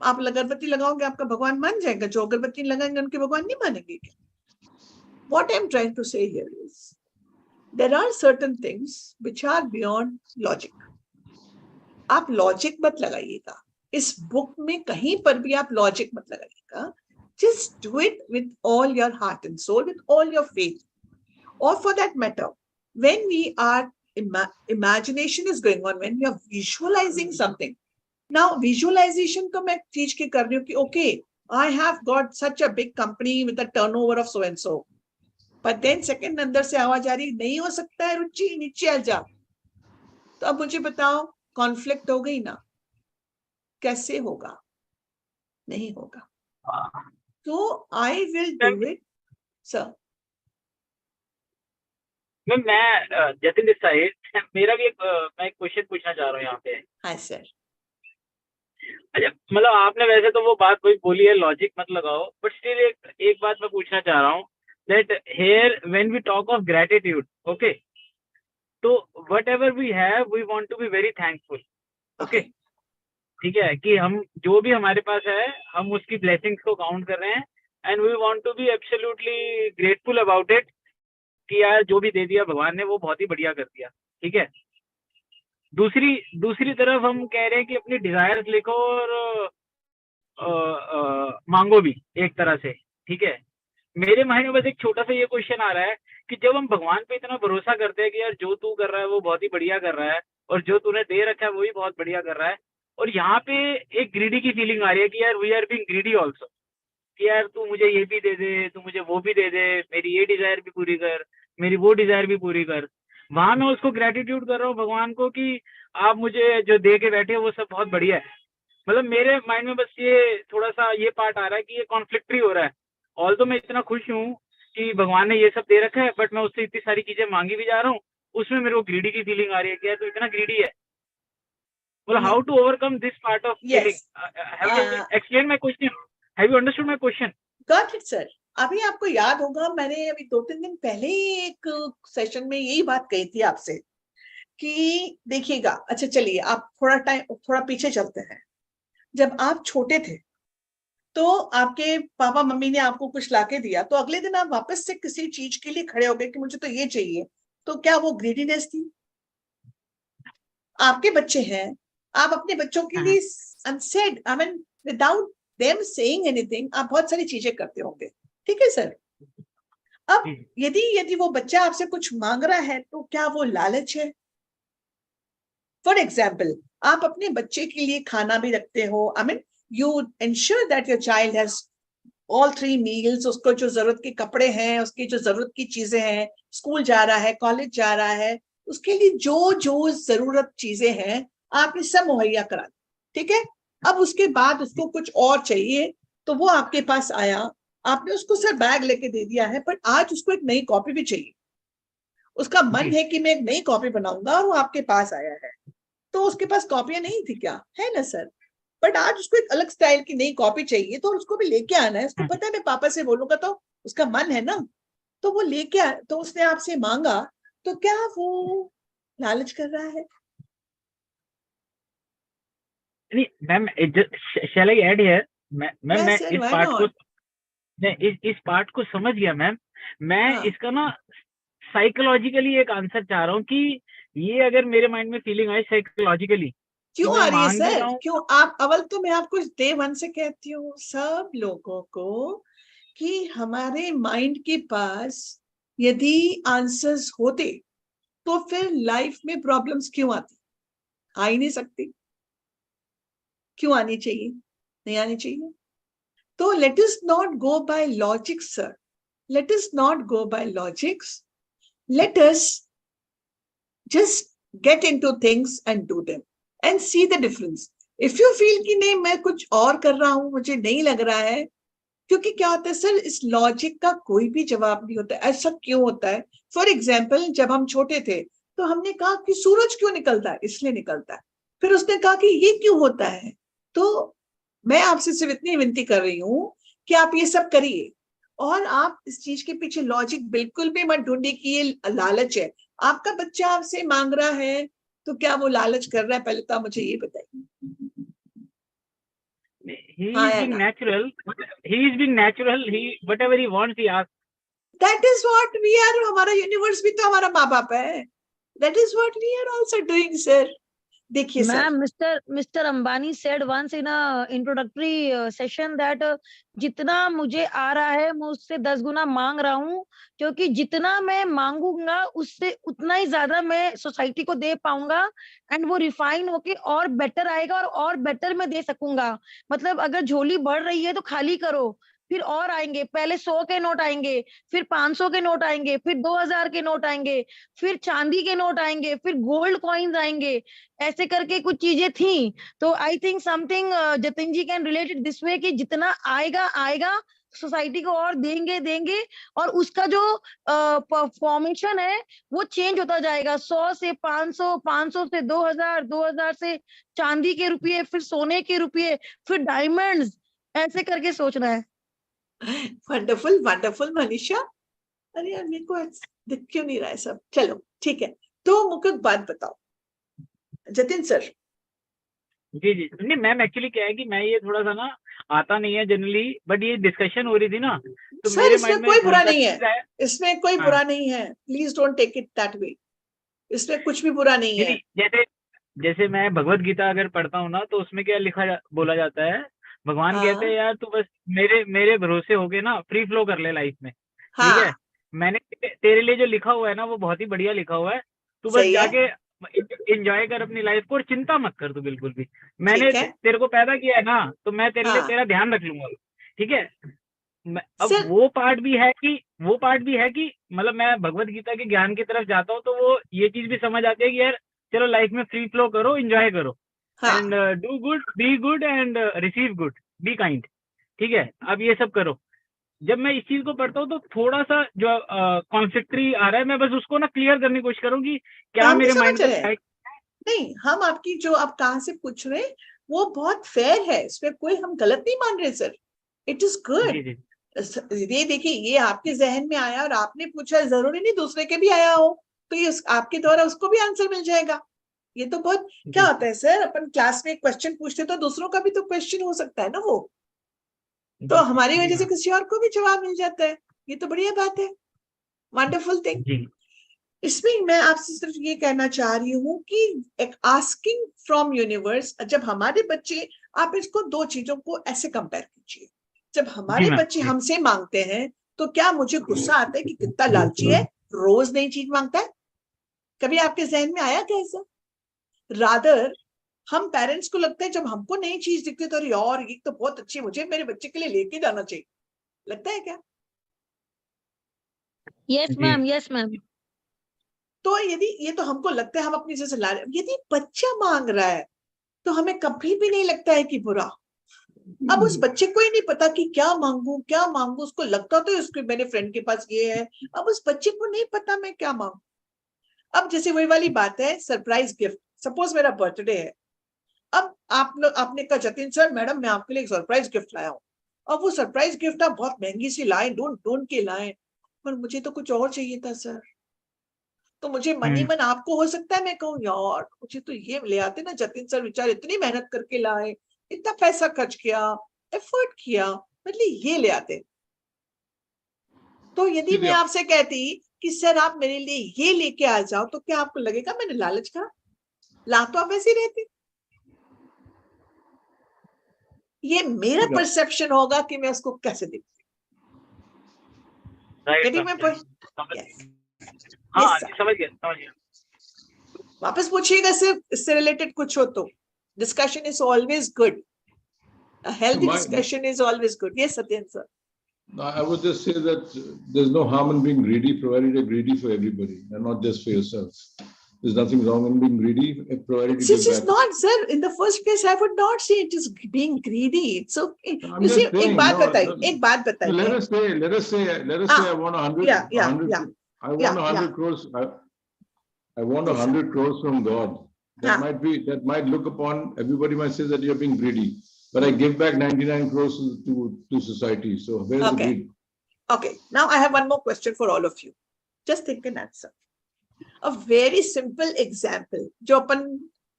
आप अगरबत्ती लगाओगे आपका भगवान मान जाएगा, जो अगरबत्ती लगाएंगे उनके भगवान नहीं मानेंगे क्या? What I'm trying to say here is there are certain things which are beyond logic. आप लॉजिक मत लगाइएगा, इस बुक में कहीं पर भी आप लॉजिक मत लगाइएगा. Just do it with all your heart and soul, with all your faith. Or for that matter, when we are imagination is going on, when we are visualizing something. Now visualization तो मैं चीज के कर रही हूँ कि okay, I have got such a big company with a turnover of so and so. But then second अंदर से आवाज आ रही, नहीं हो सकता है रुचि, नीचे आ जा. तो अब मुझे बताओ, कॉन्फ्लिक्ट हो गई ना? कैसे होगा? नहीं होगा. तो I will do it, sir. मैं जतिन दिस साइड, मेरा भी मैं एक क्वेश्चन पूछना चाह रहा हूँ यहाँ पे. हाँ सर. अच्छा, मतलब आपने वैसे तो वो बात कोई बोली है लॉजिक मत लगाओ, बट स्टिल एक बात मैं पूछना चाह रहा हूँ that here when we talk of gratitude, okay, तो whatever we have we want to be very thankful. Okay, ठीक है, कि हम जो भी हमारे पास है हम उसकी ब्लेसिंग्स को काउंट कर रहे हैं and we want to be absolutely grateful about it कि यार जो भी दे दिया भगवान ने वो बहुत ही बढ़िया कर दिया. ठीक है, दूसरी तरफ हम कह रहे हैं कि अपनी डिजायर्स लिखो और मांगो भी एक तरह से. ठीक है, मेरे माइंड में बस एक छोटा सा ये क्वेश्चन आ रहा है कि जब हम भगवान पे इतना भरोसा करते हैं कि यार जो तू कर रहा है वो बहुत ही बढ़िया कर रहा है और जो तूने दे रखा है वो भी बहुत बढ़िया कर रहा है, और यहाँ पे एक ग्रीडी की फीलिंग आ रही है कि यार we are being greedy also, कि यार तू मुझे ये भी दे दे, तू मुझे वो भी दे दे, मेरी ये डिजायर भी पूरी कर, मेरी वो डिजायर भी पूरी कर. वहां मैं उसको ग्रेटिट्यूड कर रहा हूँ भगवान को कि आप मुझे जो दे के बैठे हो वो सब बहुत बढ़िया है. मतलब मेरे माइंड में बस ये थोड़ा सा ये पार्ट आ रहा है कि ये कॉन्फ्लिक्टरी हो रहा है. ऑल तो मैं इतना खुश हूँ कि भगवान ने ये सब दे रखा है, बट मैं उससे इतनी सारी चीजें मांगी भी जा रहा हूँ, उसमें मेरे को ग्रीडी की फीलिंग आ रही है कि यार तू इतना ग्रीडी है. Well, how to overcome this part of feeling? Have you explained my question? Have you understood my question? Got it, sir. अभी आपको याद होगा मैंने अभी 2-3 दिन पहले एक सेशन में यही बात कही थी आपसे कि देखिएगा. अच्छा चलिए आप थोड़ा पीछे चलते हैं. जब आप छोटे थे तो आपके पापा मम्मी ने आपको कुछ लाके दिया, तो अगले दिन आप वापस से किसी चीज के लिए खड़े हो गए कि मुझे तो ये चाहिए. तो क्या वो ग्रीडीनेस थी? आपके बच्चे हैं, आप अपने बच्चों के लिए unsaid, I mean without them saying anything, आप बहुत सारी चीजें करते होंगे. ठीक है सर. अब यदि वो बच्चा आपसे कुछ मांग रहा है तो क्या वो लालच है? फॉर एग्जाम्पल, आप अपने बच्चे के लिए खाना भी रखते हो, I mean you ensure that your child has all 3 meals, उसको जो जरूरत के कपड़े हैं, उसकी जो जरूरत की चीजें हैं, स्कूल जा रहा है, कॉलेज जा रहा है, उसके लिए जो जरूरत चीजें हैं आपने सब मुहैया करा दी. ठीक है, अब उसके बाद उसको कुछ और चाहिए तो वो आपके पास आया, आपने उसको सर बैग लेके दे दिया है, पर आज उसको एक नई कॉपी भी चाहिए. उसका मन है कि मैं एक नई कॉपी बनाऊंगा और वो आपके पास आया है. तो उसके पास कॉपियां नहीं थी क्या? है ना सर. बट आज उसको एक अलग स्टाइल की नई कॉपी चाहिए तो उसको भी लेके आना है. उसको पता है मैं पापा से बोलूंगा तो उसका मन है ना, तो वो लेके आया. तो उसने आपसे मांगा, तो क्या वो लालच कर रहा है? नहीं ma'am, shall I add here? मैं इस पार्ट को समझ गया मैम. मैं इसका ना साइकोलॉजिकली एक आंसर चाह रहा हूँ कि ये अगर मेरे माइंड में फीलिंग आई साइकोलॉजिकली क्यों आ रही है सर? क्यों आप अवल तो मैं आपको डे 1 से कहती हूँ सब लोगों को कि हमारे माइंड के पास यदि आंसर्स होते तो फिर लाइफ में प्रॉब्लम्स क्यों आती? आ ही नहीं सकती. क्यों आनी चाहिए? नहीं आनी चाहिए. तो let us not go by logic sir. Let us not go by logics. Let us just get into things and do them. and see the difference. If you feel कि नहीं मैं कुछ और कर रहा हूँ, मुझे नहीं लग रहा है, क्योंकि क्या होता है सर, इस लॉजिक का कोई भी जवाब नहीं होता. ऐसा क्यों होता है? फॉर एग्जाम्पल, जब हम छोटे थे तो हमने कहा कि सूरज क्यों निकलता है? इसलिए निकलता है. फिर उसने कहा कि ये क्यों होता है. तो मैं आपसे सिर्फ इतनी विनती कर रही हूँ कि आप ये सब करिए, और आप इस चीज के पीछे लॉजिक बिल्कुल भी मत ढूंढिए कि ये लालच है. आपका बच्चा आपसे मांग रहा है तो क्या वो लालच कर रहा है? पहले तो आप मुझे ये बताइए. He is being natural. He is being natural. He whatever he wants, he asks. That is what we are. हमारा यूनिवर्स भी तो हमारा माँ बाप है. That is what we are also doing, sir. देखिए sir, Mr. Ambani said once in a introductory session that जितना मुझे आ रहा है मैं उससे 10 गुना मांग रहा हूँ, क्योंकि जितना मैं मांगूंगा उससे उतना ही ज्यादा मैं सोसाइटी को दे पाऊंगा, एंड वो रिफाइन होके और बेटर आएगा और बेटर मैं दे सकूंगा. मतलब अगर झोली बढ़ रही है तो खाली करो, फिर और आएंगे. पहले 100 के नोट आएंगे, फिर 500 के नोट आएंगे, फिर 2000 के नोट आएंगे, फिर चांदी के नोट आएंगे, फिर गोल्ड कॉइन्स आएंगे. ऐसे करके कुछ चीजें थी. तो I think something Jatin ji can relate it this way कि जितना आएगा सोसाइटी को और देंगे, और उसका जो फॉर्मेशन है वो चेंज होता जाएगा. 100 से 500, 500 से 2000, 2000 से चांदी के रुपये, फिर सोने के रुपये, फिर डायमंड्स. ऐसे करके सोचना है. Wonderful wonderful Manisha. अरे यार, मेरे को दिख क्यों नहीं रहा है सब. चलो ठीक है. तो मुझे एक बात बताओ जतिन सर. जी जी नहीं मैम, एक्चुअली क्या है कि मैं ये थोड़ा सा ना आता नहीं है जनरली, बट ये डिस्कशन हो रही थी ना, तो सर मेरे इसमें माइंड में कोई एक बुरा concept नहीं है. आया। इसमें कोई हाँ। बुरा नहीं है. Please don't take it that way. इसमें कुछ भी बुरा नहीं है. जैसे जैसे मैं भगवत गीता अगर पढ़ता हूँ ना, तो उसमें क्या बोला जाता है, भगवान हाँ। कहते हैं यार तू बस मेरे भरोसे होके ना फ्री फ्लो कर ले लाइफ में. हाँ. ठीक है, मैंने तेरे लिए जो लिखा हुआ है ना वो बहुत ही बढ़िया लिखा हुआ है. तू बस सही है. जाके एंजॉय कर अपनी लाइफ को, और चिंता मत कर तू बिल्कुल भी. मैंने ठीक है. तेरे को पैदा किया है ना, तो मैं तेरे लिए हाँ. तेरा ध्यान रख लूंगा. ठीक है. अब सर- वो पार्ट भी है कि मतलब मैं भगवत गीता के ज्ञान की तरफ जाता हूँ, तो वो ये चीज भी समझ आती है कि यार चलो लाइफ में फ्री फ्लो करो, एंजॉय करो, हाँ. And do good, be good and receive good, be kind. ठीक है, अब ये सब करो. जब मैं इस चीज को पढ़ता हूँ तो थोड़ा सा जो कॉन्फ्लिक्टरी आ रहा है, मैं बस उसको ना क्लियर करने की कोशिश करूँ कि क्या हम भी मेरे माइंड समझ में रहे हैं. है. नहीं, हम आपकी जो आप कहाँ से पूछ रहे हैं वो बहुत फेयर है. इसमें कोई हम गलत नहीं मान रहे सर. It is good. जी जी ये देखिए, ये आपके जहन में आया और आपने पूछा, जरूरी नहीं दूसरे के भी आया हो, तो ये आपके द्वारा उसको भी आंसर मिल जाएगा. ये तो बहुत क्या जी. होता है सर, अपन क्लास में एक क्वेश्चन पूछते तो दूसरों का भी तो क्वेश्चन हो सकता है ना वो, तो हमारी जी, वजह से हाँ. किसी और को भी जवाब मिल जाता है. ये तो बढ़िया बात है. Wonderful thing. जी इसमें मैं आपसे सिर्फ ये कहना चाह रही हूँ कि एक आस्किंग फ्रॉम यूनिवर्स, जब हमारे बच्चे, आप इसको दो चीजों को ऐसे कंपेयर कीजिए. जब हमारे मैम. बच्चे हमसे मांगते हैं तो क्या मुझे गुस्सा आता है कि कितना लालची है, रोज नई चीज मांगता है? कभी आपके जहन में आया क्या ऐसा? रादर हम पेरेंट्स को लगता है जब हमको नई चीज दिखती है तो अरे यार ये तो बहुत अच्छी, मुझे मेरे बच्चे के लिए लेके जाना चाहिए. लगता है क्या? Yes, जी. ma'am. Yes, ma'am. तो यदि ये तो हमको लगता है हम अपनी जैसे ला रहे, यदि बच्चा मांग रहा है तो हमें कभी भी नहीं लगता है कि बुरा. अब उस बच्चे को ही नहीं पता कि क्या मांगू. उसको लगता तो उसके मेरे फ्रेंड के पास ये है. अब उस बच्चे को नहीं पता मैं क्या मांगू. अब जैसे वही वाली बात है, सरप्राइज गिफ्ट. सपोज मेरा बर्थडे है. अब आपने कहा जतिन सर, मैडम मैं आपके लिए एक सरप्राइज गिफ्ट लाया हूँ. अब वो सरप्राइज गिफ्ट आप बहुत महंगी सी लाए, ढूंढ के लाए, पर मुझे तो कुछ और चाहिए था सर. तो मुझे मन ही मन आपको हो सकता है मैं कहूँ यार मुझे तो ये ले आते ना जतिन सर, बेचारे इतनी मेहनत करके लाए, इतना पैसा खर्च किया, एफर्ट किया, मतलब ये ले आते. तो यदि मैं आपसे कहती कि सर आप मेरे लिए ये लेके आ जाओ, तो क्या आपको लगेगा मैंने लालच करा? ला तो आप ऐसे ही रहते. ये मेरा परसेप्शन होगा कि मैं उसको कैसे देखती. हाँ, समझ गया. वापस पूछिएगा सिर्फ इससे रिलेटेड कुछ हो तो. Discussion is always good. A healthy discussion is always good. Yes, Satyen sir. I would just say that there's no harm in being greedy, provided you're greedy for everybody and not just for yourself. There's nothing wrong in being greedy, provided you This give is back. not, sir. In the first place, I would not say it is being greedy. It's okay. I'm You just see, saying, एक बात no, बताइए, no. एक बात So बताइए. let us say I want 100, Yeah, yeah, 100 yeah. I want Yeah, 100 crores. I want Yes, sir. 100 crores from God. Yeah. That might look upon, everybody might say that you're being greedy, but I give back 99 crores to society. So where's the Okay. greed? Okay. Now I have one more question for all of you. Just think an answer. A very simple example, जो अपन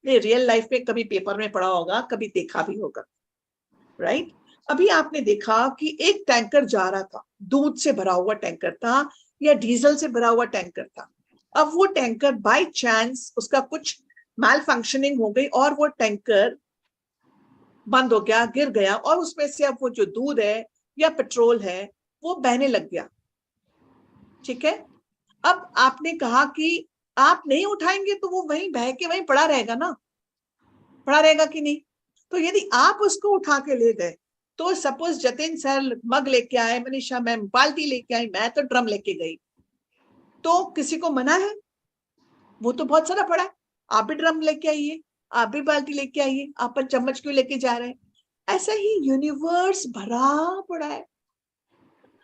ने real life में कभी paper में पढ़ा होगा, कभी देखा भी होगा, राइट? अभी आपने देखा कि एक टैंकर जा रहा था, दूध से भरा हुआ टैंकर था या डीजल से भरा हुआ टैंकर था. अब वो टैंकर बाय चांस उसका कुछ मैल फंक्शनिंग हो गई और वो टैंकर बंद हो गया, गिर गया, और उसमें से अब वो जो दूध है या पेट्रोल है वो बहने लग गया. ठीक है, अब आपने कहा कि आप नहीं उठाएंगे तो वो वहीं बह के वहीं पड़ा रहेगा ना, पड़ा रहेगा कि नहीं? तो यदि आप उसको उठा के ले गए, तो सपोज जतिन सर मग लेके आए, मनीषा मैम बाल्टी लेके आई, मैं तो ड्रम लेके गई, तो किसी को मना है? वो तो बहुत सारा पड़ा है, आप भी ड्रम लेके आइए, आप भी बाल्टी लेके आइए, आप चम्मच क्यों लेके जा रहे हैं? ऐसा ही यूनिवर्स भरा पड़ा है.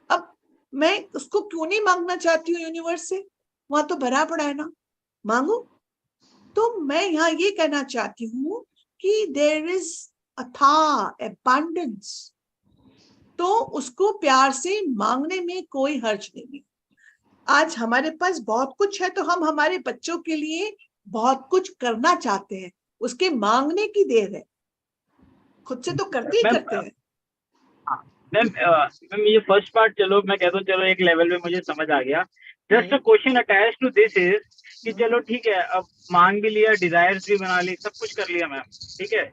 अब मैं उसको क्यों नहीं मांगना चाहती हूँ यूनिवर्स से? वहां तो भरा पड़ा है ना, मांगू? तो मैं यहाँ ये कहना चाहती हूँ कि देयर इज अथाह एबंडेंस, तो उसको प्यार से मांगने में कोई हर्ज नहीं है. आज हमारे पास बहुत कुछ है, तो हम हमारे बच्चों के लिए बहुत कुछ करना चाहते हैं, उसके मांगने की देर है, खुद से तो करते ही करते हैं. मैम ये फर्स्ट पार्ट चलो मैं कहता हूँ, चलो एक लेवल पे मुझे समझ आ गया. Just a question attach to this is कि चलो ठीक है, अब मांग भी लिया, डिजायर्स भी बना ली, सब कुछ कर लिया मैम, ठीक है.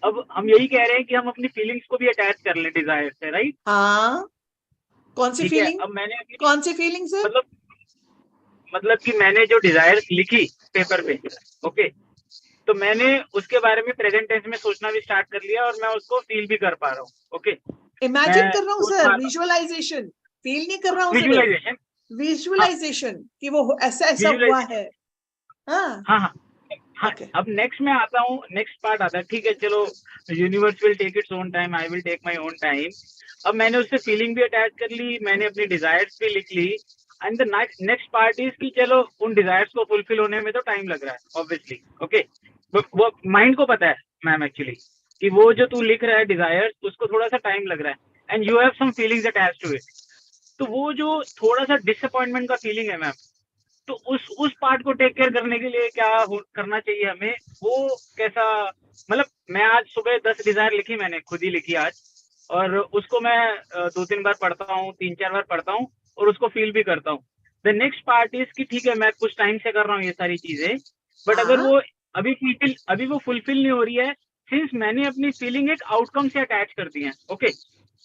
अब हम यही कह रहे हैं कि हम अपनी फीलिंग्स को भी अटैच कर लें डिजायर से, राइट? हाँ, कौन सी फीलिंग? अब मैंने कौन सी फीलिंग सर? मतलब कि मैंने जो डिजायर्स लिखी पेपर पे, ओके, तो मैंने उसके बारे में प्रेजेंट टेंस में सोचना भी स्टार्ट कर लिया और मैं उसको फील भी कर पा रहा हूँ. ओके, इमेजिन कर रहा हूँ सर, विजुअलाइजेशन, फील नहीं कर रहा हूँ. विजुअलाइजेशन कि वो ऐसा ऐसा हुआ है. हाँ हाँ. अब नेक्स्ट में आता हूँ, नेक्स्ट पार्ट आता है, ठीक है चलो, universe will take its own time, I will take my own time. अब मैंने उससे फीलिंग भी अटैच कर ली, मैंने अपनी डिजायर्स भी लिख ली, and the next part is कि चलो उन डिजायर्स को फुलफिल होने में तो टाइम लग रहा है ऑब्वियसली. ओके, वो माइंड को पता है मैम एक्चुअली कि वो जो तू लिख रहा है डिजायर्स, उसको थोड़ा सा टाइम लग रहा है, and you have some feelings attached to it. तो वो जो थोड़ा सा डिसअपॉइंटमेंट का फीलिंग है मैम, तो उस पार्ट को टेक केयर करने के लिए क्या करना चाहिए हमें? वो कैसा, मतलब मैं आज सुबह 10 डिजायर लिखी, मैंने खुद ही लिखी आज, और उसको मैं 2-3 बार पढ़ता हूँ, 3-4 बार पढ़ता हूँ और उसको फील भी करता हूँ. द नेक्स्ट पार्ट इज कि ठीक है मैं कुछ टाइम से कर रहा हूँ ये सारी चीजें, बट अगर वो अभी वो फुलफिल नहीं हो रही है, सिंस मैंने अपनी फीलिंग एक आउटकम से अटैच कर दी है. ओके,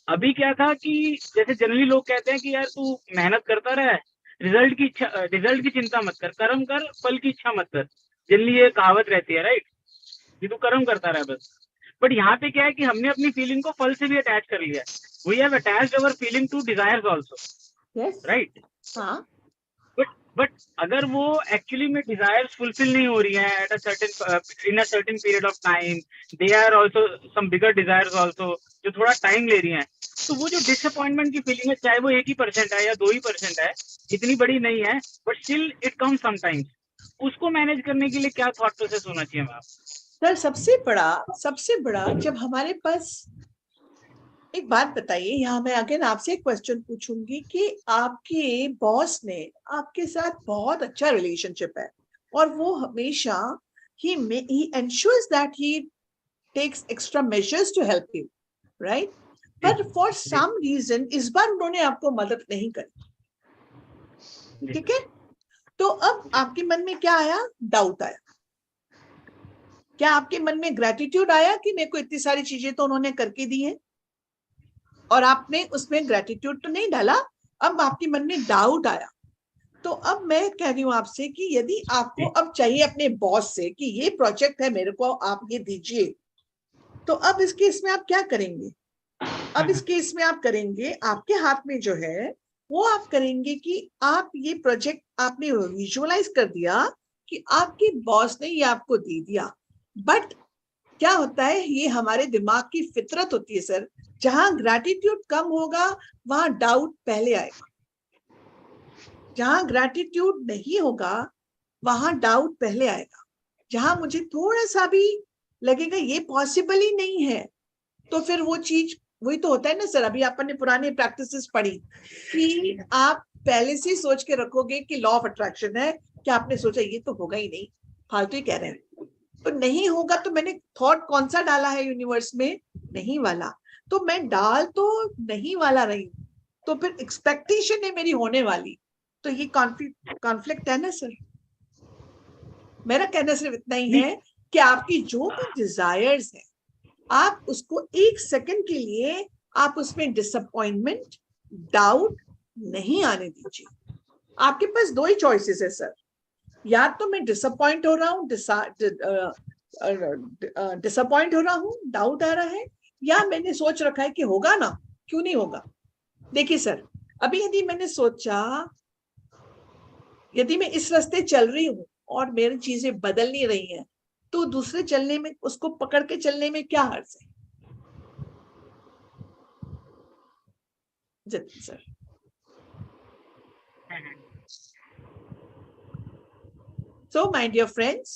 अभी क्या था कि जैसे जनरली लोग कहते हैं कि यार तू मेहनत करता रहे, रिजल्ट की चिंता मत कर, कर्म कर, फल की इच्छा मत कर. जनरली ये कहावत रहती है, राइट, कि तू कर्म करता रहे बस. बट यहाँ पे क्या है कि हमने अपनी फीलिंग को फल से भी अटैच कर लिया. We have attached our feeling to desires also, right? हाँ, बट अगर वो एक्चुअली में डिजायर्स फुलफिल नहीं हो रही है at a certain in a certain period of time, they are also some bigger desires also जो थोड़ा टाइम ले रही हैं, तो वो जो डिसअपॉइंटमेंट की फीलिंग है, चाहे वो 1% है या 2% है, इतनी बड़ी नहीं है, but still it comes sometimes. उसको मैनेज करने के लिए क्या थॉट प्रोसेस होना चाहिए मैम? सर सबसे बड़ा जब हमारे पास, एक बात बताइए, यहाँ मैं अगेन आपसे एक क्वेश्चन पूछूंगी कि आपके बॉस ने आपके साथ बहुत अच्छा रिलेशनशिप है और वो हमेशा he ensures that he takes extra measures to help you, right? But for some reason इस बार उन्होंने आपको मदद नहीं करी, ठीक है? तो अब आपके मन में क्या आया? डाउट आया. क्या आपके मन में ग्रेटिट्यूड आया कि मेरे को इतनी सारी चीजें तो उन्होंने करके दी है, और आपने उसमें ग्रेटिट्यूड तो नहीं डाला, अब आपके मन में डाउट आया. तो अब मैं कह रही हूँ आपसे कि यदि आपको अब चाहिए अपने बॉस से कि ये प्रोजेक्ट है मेरे को, आप ये दीजिए, तो अब इस केस में आप क्या करेंगे? अब इस केस में आप करेंगे, आपके हाथ में जो है वो आप करेंगे कि आप ये प्रोजेक्ट आपने विजुअलाइज कर दिया कि आपके बॉस ने ये आपको दे दिया, बट क्या होता है, ये हमारे दिमाग की फितरत होती है सर। जहां ग्रैटिट्यूड कम होगा वहां डाउट पहले आएगा, जहां ग्रैटिट्यूड नहीं होगा वहां डाउट पहले आएगा। जहां मुझे थोड़ा सा भी लगेगा ये पॉसिबल ही नहीं है, तो फिर वो चीज, वही तो होता है ना सर, अभी आपने पुरानी प्रैक्टिसेस पढ़ी कि आप पहले से सोच के रखोगे कि लॉ ऑफ अट्रैक्शन है, कि आपने सोचा ये तो होगा ही नहीं, फालतू ही कह रहे हैं, तो नहीं होगा। तो मैंने थॉट कौन सा डाला है यूनिवर्स में, नहीं वाला, तो मैं डाल तो नहीं वाला रही, तो फिर एक्सपेक्टेशन है मेरी होने वाली, तो ये कॉन्फ्लिक्ट है ना सर। मेरा कहना सिर्फ इतना ही है कि आपकी जो भी डिजायर्स है, आप उसको एक सेकंड के लिए आप उसमें डिसअपॉइंटमेंट, डाउट नहीं आने दीजिए। आपके पास दो ही चॉइसेस है सर, या तो मैं डिसअपॉइंट हो रहा हूँ, डिसअपॉइंट हो रहा हूँ, डाउट आ रहा है, या मैंने सोच रखा है कि होगा ना, क्यों नहीं होगा। देखिए सर, अभी यदि मैंने सोचा, यदि मैं इस रास्ते चल रही हूँ और मेरी चीजें बदल नहीं रही हैं, तो दूसरे चलने में, उसको पकड़ के चलने में क्या हर्ज है। Jatin sir, so my dear friends,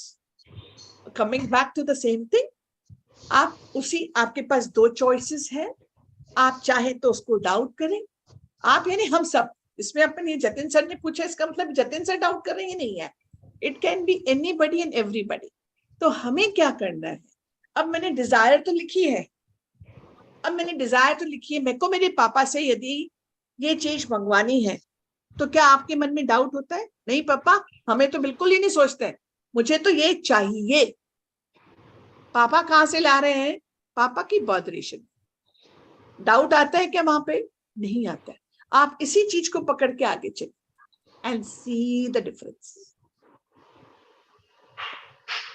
coming back to the same thing, आप उसी, आपके पास दो चॉइसेस है, आप चाहे तो उसको डाउट करें, आप यानी हम सब इसमें, अपन ये जतिन सर ने पूछा, इसका मतलब जतिन सर डाउट कर रहे हैं नहीं है, it can be anybody and everybody. तो हमें क्या करना है, अब मैंने डिजायर तो लिखी है, मेरे को मेरे पापा से यदि ये चीज मंगवानी है, तो क्या आपके मन में डाउट होता है, नहीं पापा हमें तो बिल्कुल ही नहीं सोचते, मुझे तो ये चाहिए। पापा कहाँ से ला रहे हैं, पापा की बॉदरेशन। डाउट आता है क्या वहां पे, नहीं आता है। आप इसी चीज को पकड़ के आगे चलिए and see the difference,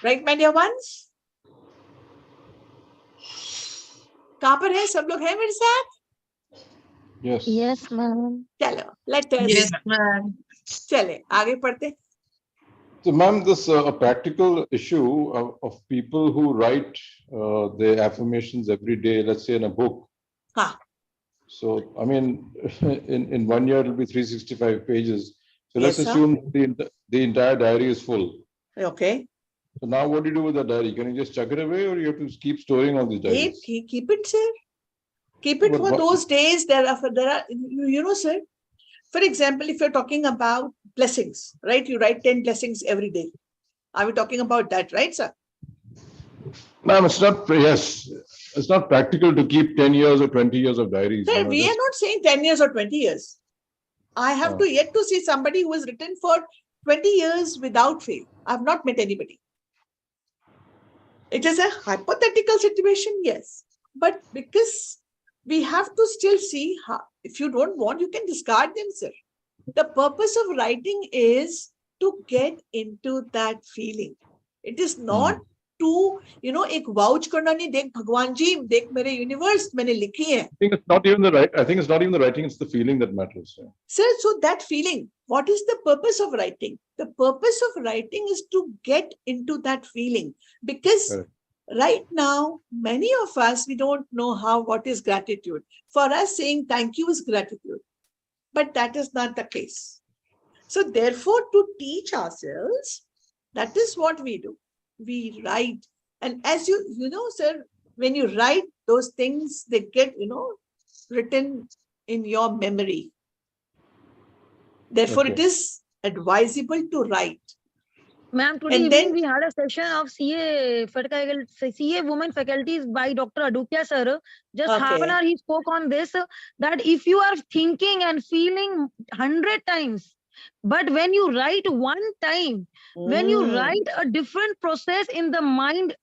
right my dear ones. कहां पर है सब लोग, हैं मेरे साथ? Yes. Yes, ma'am. चलो लेट अस, Yes, ma'am. चले आगे पढ़ते। So, ma'am, this a practical issue of people who write their affirmations every day, let's say in a book. हाँ, So, I mean, in 1 year, it'll be 365 pages. So let's Yes, sir. assume the entire diary is full. okay, So now what do you do with the diary? Can you just chuck it away, or you have to keep storing all these diaries? keep it, sir. Keep it But for what- those days. There are, you know, sir. For example, if you're talking about blessings, right? You write 10 blessings every day. Are we talking about that, right, sir? Ma'am, it's not, yes, it's not practical to keep 10 years or 20 years of diaries. Sir, you know, we are just- not saying 10 years or 20 years. I have to yet to see somebody who has written for 20 years without fail. I've not met anybody. It is a hypothetical situation, yes. But because we have to still see how, if you don't want, you can discard them, sir. The purpose of writing is to get into that feeling. It is not to, you know, एक vouch करना नहीं, देख भगवान जी, देख मेरे universe मैंने लिखी है. I think it's not even the right. I think it's not even the writing, it's the feeling that matters. Yeah. Sir, so that feeling, what is the purpose of writing? The purpose of writing is to get into that feeling, because Correct. right now, many of us, we don't know what is gratitude. For us, saying thank you is gratitude, but that is not the case. So therefore, to teach ourselves, that is what we do. We write. And as you know, sir, when you write those things, they get, you know, written in your memory. Therefore, it Okay. is advisable to write. Ma'am, today And evening then- we had a session of CA women faculties by Dr. Adukia sir. Just half an Okay. hour he spoke on this, that if you are thinking and feeling 100 times, but when you write one time, when you Mm. write, a different process in the mind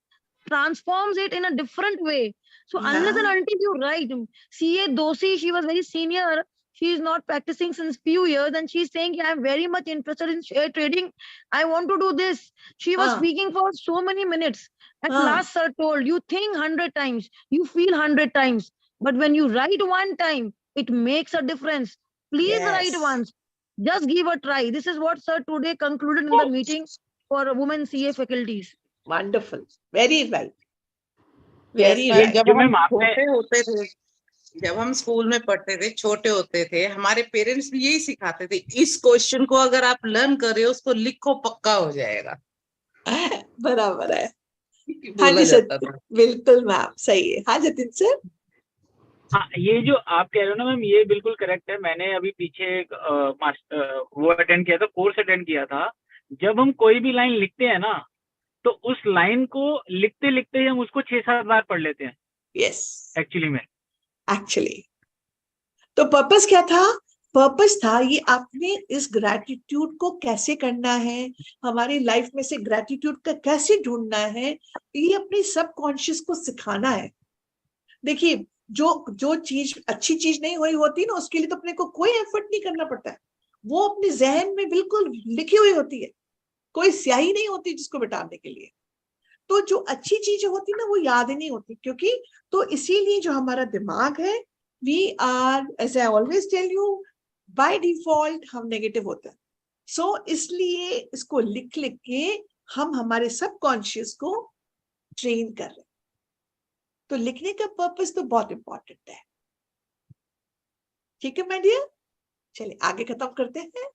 transforms it in a different way. So unless and Yeah. until you write, CA Doshi, she was very senior. She is not practicing since few years, and she's saying, I am very much interested in share trading. I want to do this. She was Ah. speaking for so many minutes. At Ah. last, sir told, you think 100 times, you feel 100 times. But when you write one time, it makes a difference. Please write Yes. once. Just give a try. This is what sir today concluded in the meeting. for women CA faculties. Wonderful. Very right. Yes, Very ma'am. right. जब जो हम ma'am आपने छोटे होते थे, जब हम school में पढ़ते थे, छोटे होते थे, हमारे पेरेंट्स भी यही सिखाते थे, इस क्वेश्चन को अगर आप लर्न कर रहे हो उसको लिखो, पक्का हो जाएगा, बराबर है. हाँ बोला जी जाता सर, था. बिल्कुल मैम, सही है. हाँ जतिन सर. हाँ, ये जो आप कह रहे हो ना मैम, ये बिल्कुल करेक्ट है. मैंने अभी पीछे एक वो अटेंड किया था, कोर्स अटेंड किया था. जब हम कोई भी लाइन लिखते हैं ना, तो उस लाइन को लिखते लिखते ही हम उसको 6-7 बार पढ़ लेते हैं यस, एक्चुअली में. एक्चुअली. तो पर्पस क्या था? पर्पस था ये आपने इस ग्रैटिट्यूड को कैसे करना है, हमारी लाइफ में से ग्रैटिट्यूड का कैसे ढूंढना है, ये अपने सबकॉन्शियस को सिखाना है. देखिए, जो चीज अच्छी चीज नहीं हुई होती ना, उसके लिए तो अपने को कोई एफर्ट नहीं करना पड़ता है. वो अपने जहन में बिल्कुल लिखी हुई होती है, कोई स्याही नहीं होती जिसको मिटाने के लिए. तो जो अच्छी चीजें होती ना, वो याद ही नहीं होती, क्योंकि तो इसीलिए जो हमारा दिमाग है, we are, as I always tell you, by default हम नेगेटिव होते हैं. सो इसलिए इसको लिख लिख के हम हमारे सबकॉन्शियस को ट्रेन कर रहे हैं. तो लिखने का पर्पस तो बहुत इंपॉर्टेंट है. ठीक है माय डियर, चलिए आगे खत्म करते हैं.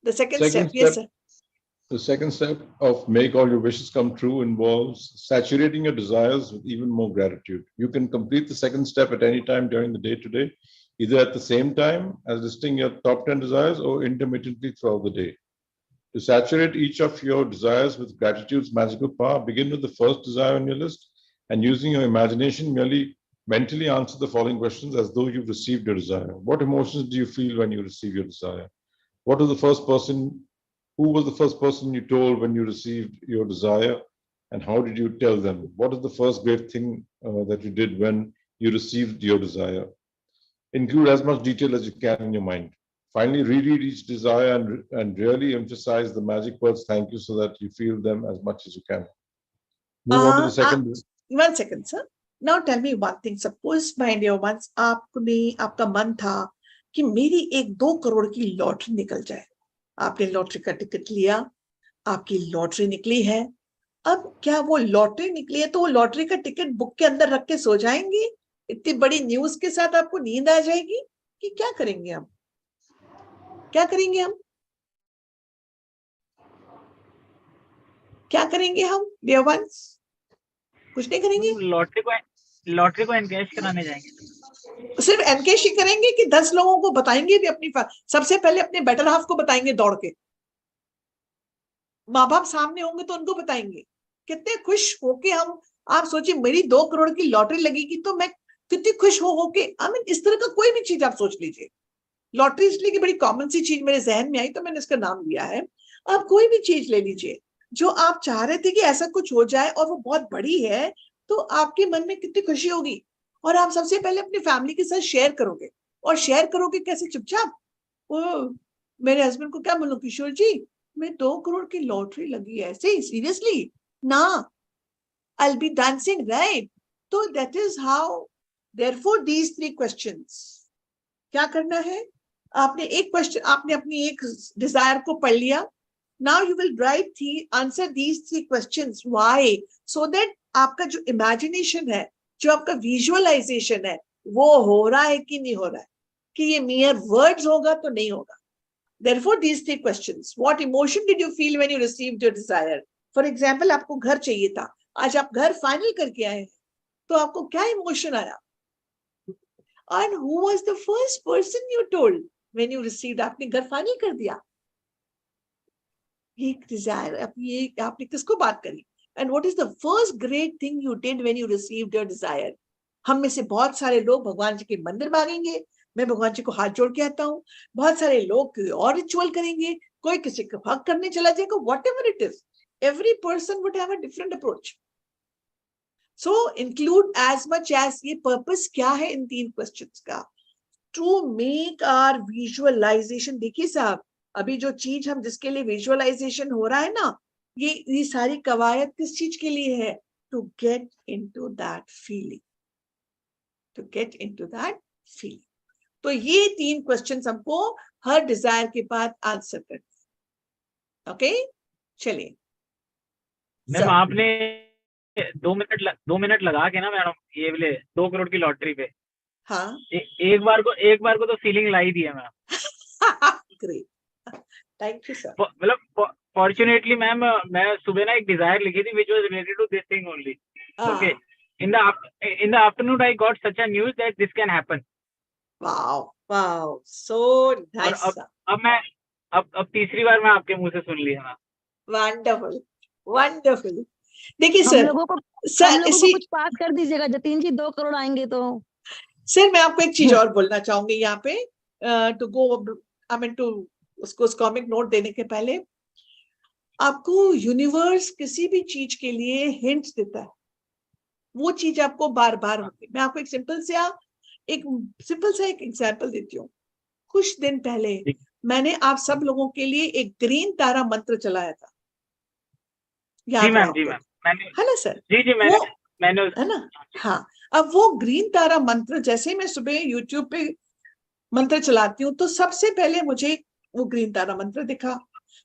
The second step. Yes sir. The second step of make all your wishes come true involves saturating your desires with even more gratitude. You can complete the second step at any time during the day today, either at the same time as listing your top 10 desires or intermittently throughout the day. To saturate each of your desires with gratitude's magical power, begin with the first desire on your list and using your imagination, merely mentally answer the following questions as though you've received your desire. What emotions do you feel when you receive your desire? Who was the first person you told when you received your desire, and how did you tell them? What is the first great thing that you did when you received your desire? Include as much detail as you can in your mind. Finally, reread each desire and really emphasize the magic words thank you so that you feel them as much as you can. Move on to the second. 1 second, sir. Now tell me one thing. Suppose, my dear ones, आपका मन था कि मेरी 1-2 करोड़ की lottery निकल जाए. आपने lottery का टिकट लिया, आपकी लॉटरी निकली है. अब क्या वो लॉटरी निकली है तो वो लॉटरी का टिकट बुक के अंदर रख के सो जाएंगे? इतनी बड़ी न्यूज के साथ आपको नींद आ जाएगी कि क्या करेंगे हम? क्या करेंगे हम? क्या करेंगे हम डियर वंस? कुछ नहीं करेंगे. लॉटरी को एनकैश कराने जाएंगे. सिर्फ एनकेश ही करेंगे कि 10 लोगों को बताएंगे भी? अपनी सबसे पहले अपने बेटर हाफ को बताएंगे दौड़ के. माँ बाप सामने होंगे तो उनको बताएंगे. कितने खुश होके हम, आप सोचिए मेरी 2 करोड़ की लॉटरी लगेगी तो मैं कितनी खुश होके, आई मीन इस तरह का कोई भी चीज आप सोच लीजिए. लॉटरी इसलिए कि बड़ी कॉमन सी चीज मेरे जहन में आई तो मैंने इसका नाम लिया है. आप कोई भी चीज ले लीजिए जो आप चाह रहे थे कि ऐसा कुछ हो जाए और वो बहुत बड़ी है, तो आपके मन में कितनी खुशी होगी. और आप सबसे पहले अपनी फैमिली के साथ शेयर करोगे. और शेयर करोगे कैसे? चुपचाप. ओ, मेरे हस्बैंड को क्या बोलूं, किशोर जी मैं 2 करोड़ की लॉटरी लगी है. ऐसे ही सीरियसली ना, I'll be dancing, right? तो that is how, therefore these 3 questions. क्या करना है? आपने एक क्वेश्चन, आपने अपनी एक डिजायर को पढ़ लिया. Now you will answer these 3 questions. Why? So that आपका जो imagination है, जो आपका विजुअलाइजेशन है, वो हो रहा है कि नहीं हो रहा है, कि ये mere words होगा तो नहीं होगा. Therefore, these 3 questions. What emotion did you feel when you received your desire? For example, आपको घर चाहिए था, आज आप घर फाइनल करके आए हैं, तो आपको क्या इमोशन आया? And who was the first person you told when you received? आपने घर फाइनल कर दिया. एक desire, आपने किसको बात करी? And what is the first great thing you did when you received your desire? हम में से बहुत सारे लोग भगवान जी के मंदिर भागेंगे, मैं भगवान जी को हाथ जोड़ के आता हूँ. बहुत सारे लोग और रिचुअल करेंगे, कोई किसी को हक करने चला जाएगा. Whatever it is, every person would have a different approach. So include as much as ये purpose क्या है इन 3 questions का, to make our visualization. देखिए साहब, अभी जो चीज हम जिसके लिए विजुअलाइजेशन हो रहा है ना, ये सारी कवायद किस चीज के लिए है? To get into that feeling. To get into that feeling. तो ये 3 क्वेश्चंस हमको हर डिजायर के बाद आंसर करते हैं. ओके, चलिए मैम आपने 2 मिनट लगा के ना मैडम ये बोले 2 करोड़ की लॉटरी पे हाँ एक बार को तो फीलिंग लाई दी है ma'am. Great, thank you sir. मतलब फॉर्चुनेटली मैम मैं सुबह ना एक डिजायर लिखी थी which was related to this thing only. Okay, in the afternoon I got such a news that this can happen. Wow so nice. अब मैं अब तीसरी बार मैं आपके मुंह से सुन लिया ना। Wonderful wonderful. देखिए हम सर, लोगों को सर इसी कुछ पास कर दीजिएगा जतिन जी, 2 करोड़ आएंगे तो। सर मैं आपको एक चीज और बोलना चाहूंगी यहाँ पे, to go I mean to उसको कॉमिक नोट देने के पहले, आपको यूनिवर्स किसी भी चीज के लिए हिंट्स देता है, वो चीज आपको बार बार होती है। मैं आपको एक सिंपल सा एक एग्जाम्पल देती हूँ। कुछ दिन पहले मैंने आप सब लोगों के लिए एक ग्रीन तारा मंत्र चलाया था, जी मैम मैंने, है ना सर? जी मैंने है ना? हाँ, अब वो ग्रीन तारा मंत्र जैसे ही मैं सुबह यूट्यूब पे मंत्र चलाती हूँ तो सबसे पहले मुझे वो ग्रीन तारा मंत्र दिखा।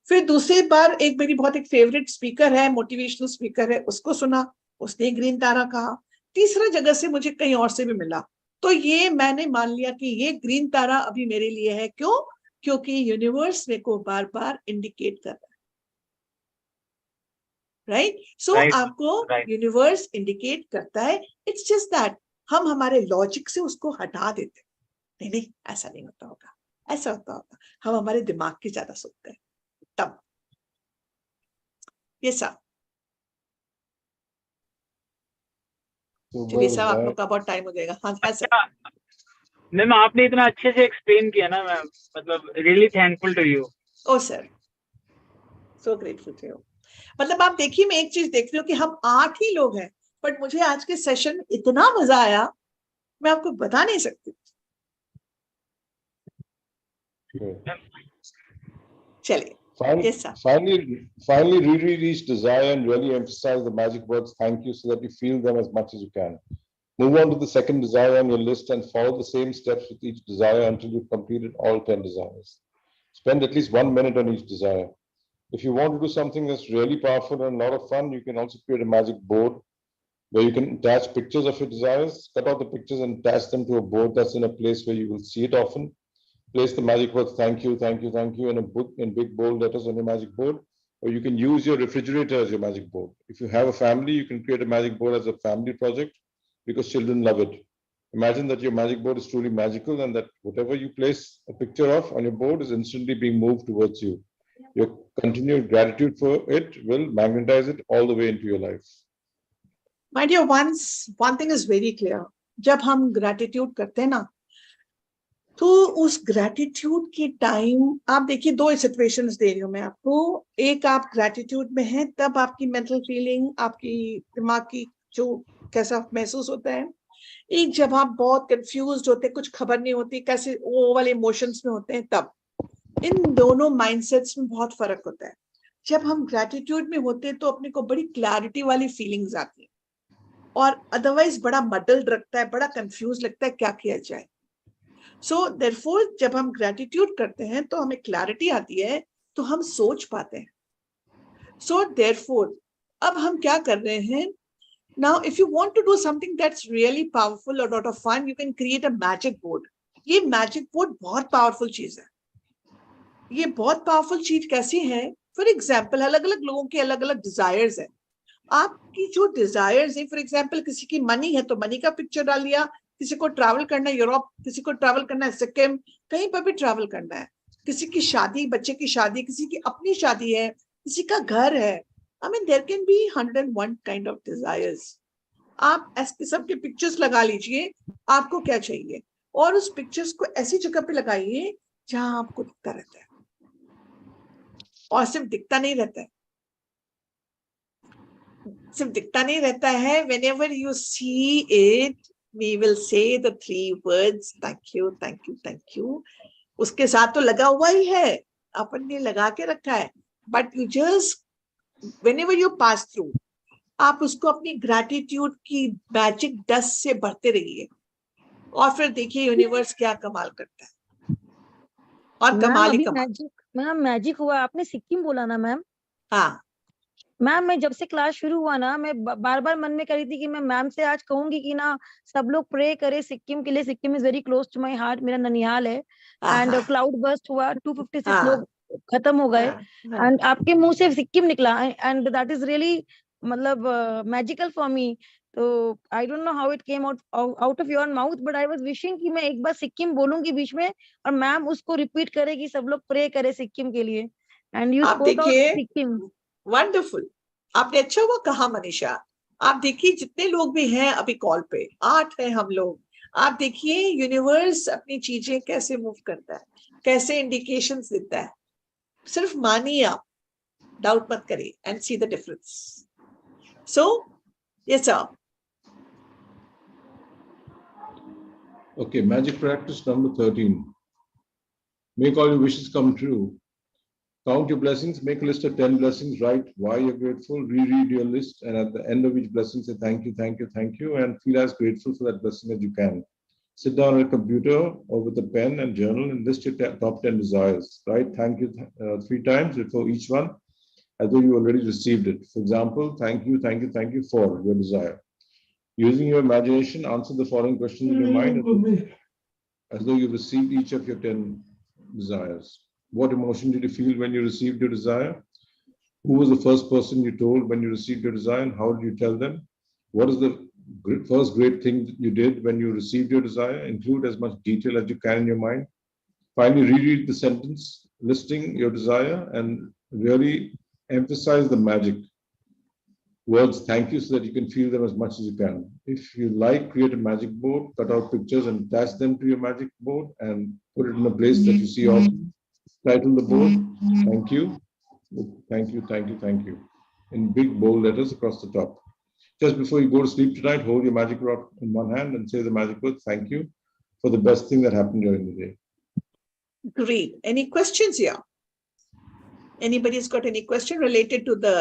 फिर दूसरी बार एक मेरी बहुत एक फेवरेट स्पीकर है, मोटिवेशनल स्पीकर है, उसको सुना, उसने ग्रीन तारा कहा। तीसरा जगह से मुझे कहीं और से भी मिला, तो ये मैंने मान लिया कि ये ग्रीन तारा अभी मेरे लिए है। क्यों? क्योंकि यूनिवर्स मेरे को बार बार इंडिकेट कर रहा है, राइट? सो आपको यूनिवर्स इंडिकेट करता है। इट्स जस्ट दैट हम हमारे लॉजिक से उसको हटा देते हैं। नहीं ऐसा नहीं होता होगा, ऐसा होता होगा, हम हमारे दिमाग की ज्यादा सोचते हैं तब। ये सब चलिए साहब, आप लोग का बहुत टाइम हो जाएगा। हाँ सर। मैम आपने इतना अच्छे से एक्सप्लेन किया ना मैम, मतलब really thankful to you. Oh sir, so grateful to you. मतलब आप देखिए, मैं एक चीज देख रही हूँ कि हम 8 ही लोग हैं, बट मुझे आज के सेशन इतना मजा आया, मैं आपको बता नहीं सकती। चलिए, Finally, really reach desire and really emphasize the magic words thank you so that you feel them as much as you can. Move on to the second desire on your list and follow the same steps with each desire until you've completed all 10 desires. Spend at least 1 minute on each desire. If you want to do something that's really powerful and a lot of fun, you can also create a magic board where you can attach pictures of your desires, cut out the pictures and attach them to a board that's in a place where you will see it often. Place the magic words thank you, thank you, thank you in big bold letters on your magic board, or you can use your refrigerator as your magic board. If you have a family, you can create a magic board as a family project because children love it. Imagine that your magic board is truly magical and that whatever you place a picture of on your board is instantly being moved towards you. Your continued gratitude for it will magnetize it all the way into your life. My dear ones, one thing is very clear. जब हम gratitude करते हैं ना, तो उस gratitude के time आप देखिए, 2 सिचुएशंस दे रही हूँ मैं आपको। एक, आप ग्रैटिट्यूड में हैं तब आपकी मेंटल फीलिंग, आपकी दिमाग की जो कैसा महसूस होता है। एक, जब आप बहुत कंफ्यूज्ड होते हैं, कुछ खबर नहीं होती, कैसे वो वाले इमोशंस में होते हैं, तब। इन दोनों माइंडसेट्स में बहुत फर्क होता है। जब हम ग्रैटिट्यूड में होते हैं तो अपने को बड़ी क्लैरिटी वाली फीलिंग्स आती है, और अदरवाइज बड़ा मडल्ड रखता है, बड़ा कंफ्यूज लगता है क्या किया जाए। सो देयरफॉर जब हम ग्रैटिट्यूड करते हैं तो हमें क्लैरिटी आती है, तो हम सोच पाते हैं। सो देयरफॉर अब हम क्या कर रहे हैं, now if you want to do something that's really powerful और lot of fun, you can create a magic board. ये मैजिक बोर्ड बहुत पावरफुल चीज है। ये बहुत पावरफुल चीज कैसी है? फॉर एग्जाम्पल, अलग अलग लोगों के अलग अलग डिजायर्स है। आपकी जो डिजायर्स है, फॉर एग्जाम्पल किसी की मनी है तो मनी का पिक्चर डाल लिया, किसी को ट्रैवल करना है यूरोप, किसी को ट्रैवल करना है सिक्किम, कहीं पर भी ट्रैवल करना है, किसी की शादी, बच्चे की शादी, किसी की अपनी शादी है, किसी का घर है। I mean there can be 101 kind of desires. आप ऐसे किस्म के पिक्चर्स लगा लीजिए, आपको क्या चाहिए, और उस पिक्चर्स को ऐसी जगह पे लगाइए जहां आपको दिखता रहता है। और सिर्फ दिखता नहीं रहता है, सिर्फ दिखता नहीं रहता है। whenever you see it, we will say the 3 words thank you, thank you, thank you. उसके साथ तो लगा हुआ ही है, अपन ने लगा के रखा है, but you just whenever you pass through, आप उसको अपनी ग्रैटिट्यूड की मैजिक डस्ट से भरते रहिए, और फिर देखिए यूनिवर्स क्या कमाल करता है। और कमाल ही कमाल। मैम मैजिक हुआ। आपने सिक्किम बोला ना मैम? हाँ, मैम मैं जब से क्लास शुरू हुआ ना, मैं बार बार मन में कर रही थी कि मैं मैम से आज कहूंगी कि ना सब लोग प्रे करे सिक्किम के लिए। Sikkim is very close to my heart, मेरा ननिहाल है। एंड क्लाउड बर्स्ट हुआ, 256 लोग खत्म हो गए, एंड आपके मुंह से सिक्किम निकला, एंड दैट इज रियली मतलब मैजिकल फॉर मी। तो I don't know how it came out of your mouth, but I was wishing कि मैं एक बार सिक्किम बोलूंगी बीच में, और मैम उसको रिपीट करे कि सब लोग प्रे करे सिक्किम के लिए। And you spoke out Sikkim. Wonderful. आपने अच्छा हुआ कहा मनीषा। आप देखिए जितने लोग भी हैं अभी कॉल पे, 8 हैं हम लोग। आप देखिए यूनिवर्स अपनी चीजें कैसे मूव करता है, कैसे इंडिकेशंस देता है। सिर्फ मानिए आप, डाउट मत करिए, and see the difference. So yes sir. Okay, magic practice number 13. Make all your wishes come true. Count your blessings, make a list of 10 blessings, write why you're grateful, reread your list, and at the end of each blessing, say thank you, thank you, thank you, and feel as grateful for that blessing as you can. Sit down at a computer or with a pen and journal and list your top 10 desires. Write thank you 3 times before each one, as though you already received it. For example, thank you, thank you, thank you for your desire. Using your imagination, answer the following questions in your mind as though you received each of your 10 desires. What emotion did you feel when you received your desire? Who was the first person you told when you received your desire, and how did you tell them? What is the first great thing that you did when you received your desire? Include as much detail as you can in your mind. Finally, reread the sentence listing your desire and really emphasize the magic words thank you so that you can feel them as much as you can. If you like, create a magic board, cut out pictures and attach them to your magic board and put it in a place that you see often. Title the board, thank you, thank you, thank you, thank you, in big bold letters across the top. Just before you go to sleep tonight, hold your magic rod in one hand and say the magic word, thank you, for the best thing that happened during the day. Great. Any questions here? Anybody's got any question related to the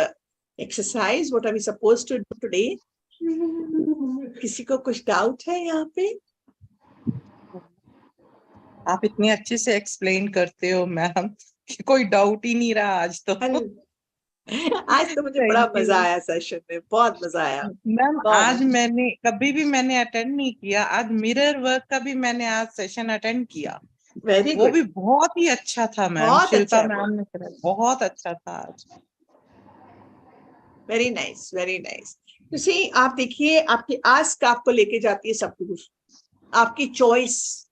exercise? What are we supposed to do today? किसी को कुछ doubt है यहाँ पे? आप इतनी अच्छे से एक्सप्लेन करते हो मैम कि कोई डाउट ही नहीं रहा आज तो। आज तो मुझे बड़ा मजा आया सेशन में, बहुत मजा आया मैम। आज मैंने कभी भी मैंने अटेंड नहीं किया, आज मिरर वर्क का भी मैंने आज सेशन अटेंड किया। वेरी वो भी बहुत ही अच्छा था मैम। शिल्पा मैम ने बहुत अच्छा था आज। Very nice, very nice. See आप देखिए, आपकी आस्क आपको लेके जाती है सब कुछ। आपकी चॉइस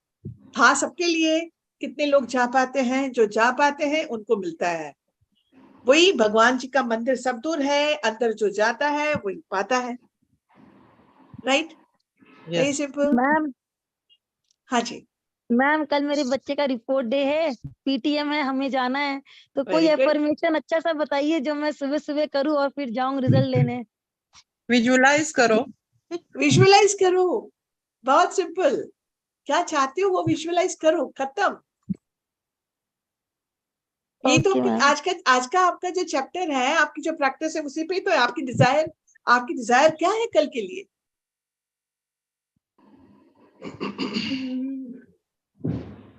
था सबके लिए। कितने लोग जा पाते हैं? जो जा पाते हैं उनको मिलता है। वही भगवान जी का मंदिर सब दूर है, अंदर जो जाता है वही पाता है। राइट? Very simple. मैम, हाँ जी मैम कल मेरे बच्चे का रिपोर्ट डे है, पीटीएम है, हमें जाना है, तो कोई एफर्मेशन अच्छा सा बताइए जो मैं सुबह सुबह करूं और फिर जाऊं रिजल्ट लेने। विजुअलाइज करो। विजुअलाइज करो, बहुत सिंपल। क्या चाहते हो वो विजुअलाइज करो, खत्म। ये तो आज का आपका जो चैप्टर है, आपकी जो प्रैक्टिस है उसी पे तो है। आपकी डिजायर क्या है कल के लिए?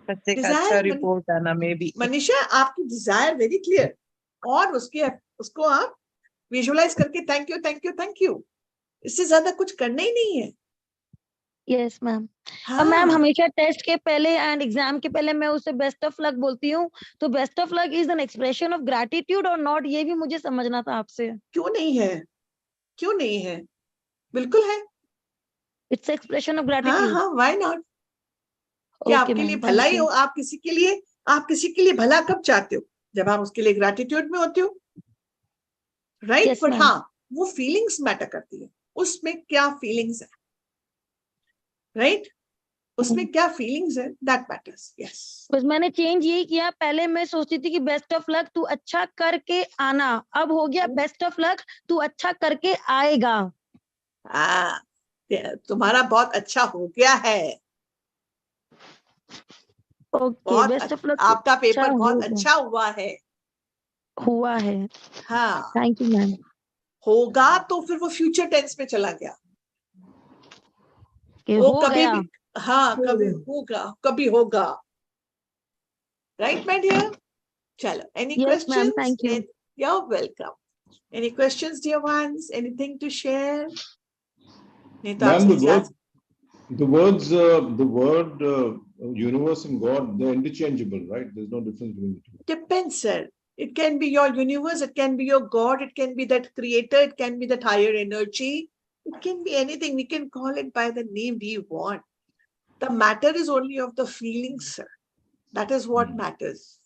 अच्छा रिपोर्ट आना में भी। मनीषा, आपकी डिजायर वेरी क्लियर, और उसको आप विजुअलाइज करके thank you thank you thank you, इससे ज्यादा कुछ करना ही नहीं है। Yes ma'am. अब मैम हमेशा टेस्ट के पहले एंड एग्जाम के पहले मैं उसे बेस्ट ऑफ लक बोलती हूँ, तो best of luck is an expression of gratitude और नॉट? ये भी मुझे समझना था आपसे। क्यों नहीं है? क्यों नहीं है? बिल्कुल है। Its expression of gratitude. हाँ, व्हाई नॉट? क्या आपके लिए भला ही हो? आप किसी के लिए भला कब चाहते हो? जब आप उसके लिए ग्रैटिट्यूड में होते हो, राइट? बट हाँ, वो फीलिंग्स मैटर करती है। उसमें क्या फीलिंग्स है, राइट? उसमें क्या फीलिंग्स है, दैट मैटर्स। यस, बस मैंने चेंज यही किया। पहले मैं सोचती थी कि बेस्ट ऑफ लक तू अच्छा करके आना, अब हो गया बेस्ट ऑफ लक तू अच्छा करके आएगा। तुम्हारा बहुत अच्छा हो गया है। Okay, best of luck. आपका पेपर बहुत अच्छा हुआ है। हाँ, थैंक यू मैम। होगा तो फिर वो फ्यूचर टेंस में चला गया। वो कभी भी, हाँ, कभी होगा। Right my dear? चलो, any questions? Thank you. You are welcome. Any questions, dear ones? Anything to share? नहीं तो Ma'am, आपसे इजाज़त- the word universe and God, they're interchangeable, right? There's no difference between the two. Depends, sir. It can be your universe, it can be your God, it can be that creator, it can be that higher energy. It can be anything. We can call it by the name we want. The matter is only of the feelings, sir. That is what matters.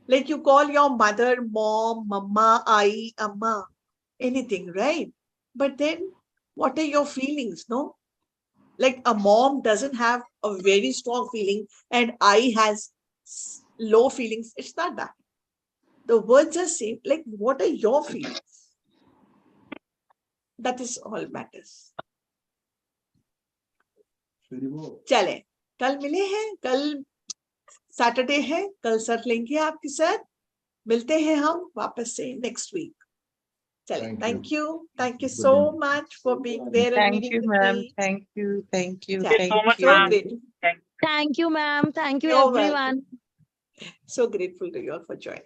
Like you call your mother, mom, mama, ai, amma, anything, right? But then what are your feelings, no? Like a mom doesn't have a very strong feeling and I has low feelings. It's not that. The words are same. Like, what are your feelings? That is all matters. चले कल मिले हैं, कल Saturday है, कल sir लेंगे आपके साथ, मिलते हैं हम वापस से नेक्स्ट वीक. चले, thank you so much for being there and Thank meeting you, with ma'am. me. Thank you. Thank you so much, So ma'am. great, Thank you, ma'am. Thank you, You're everyone. so grateful to you all for joining.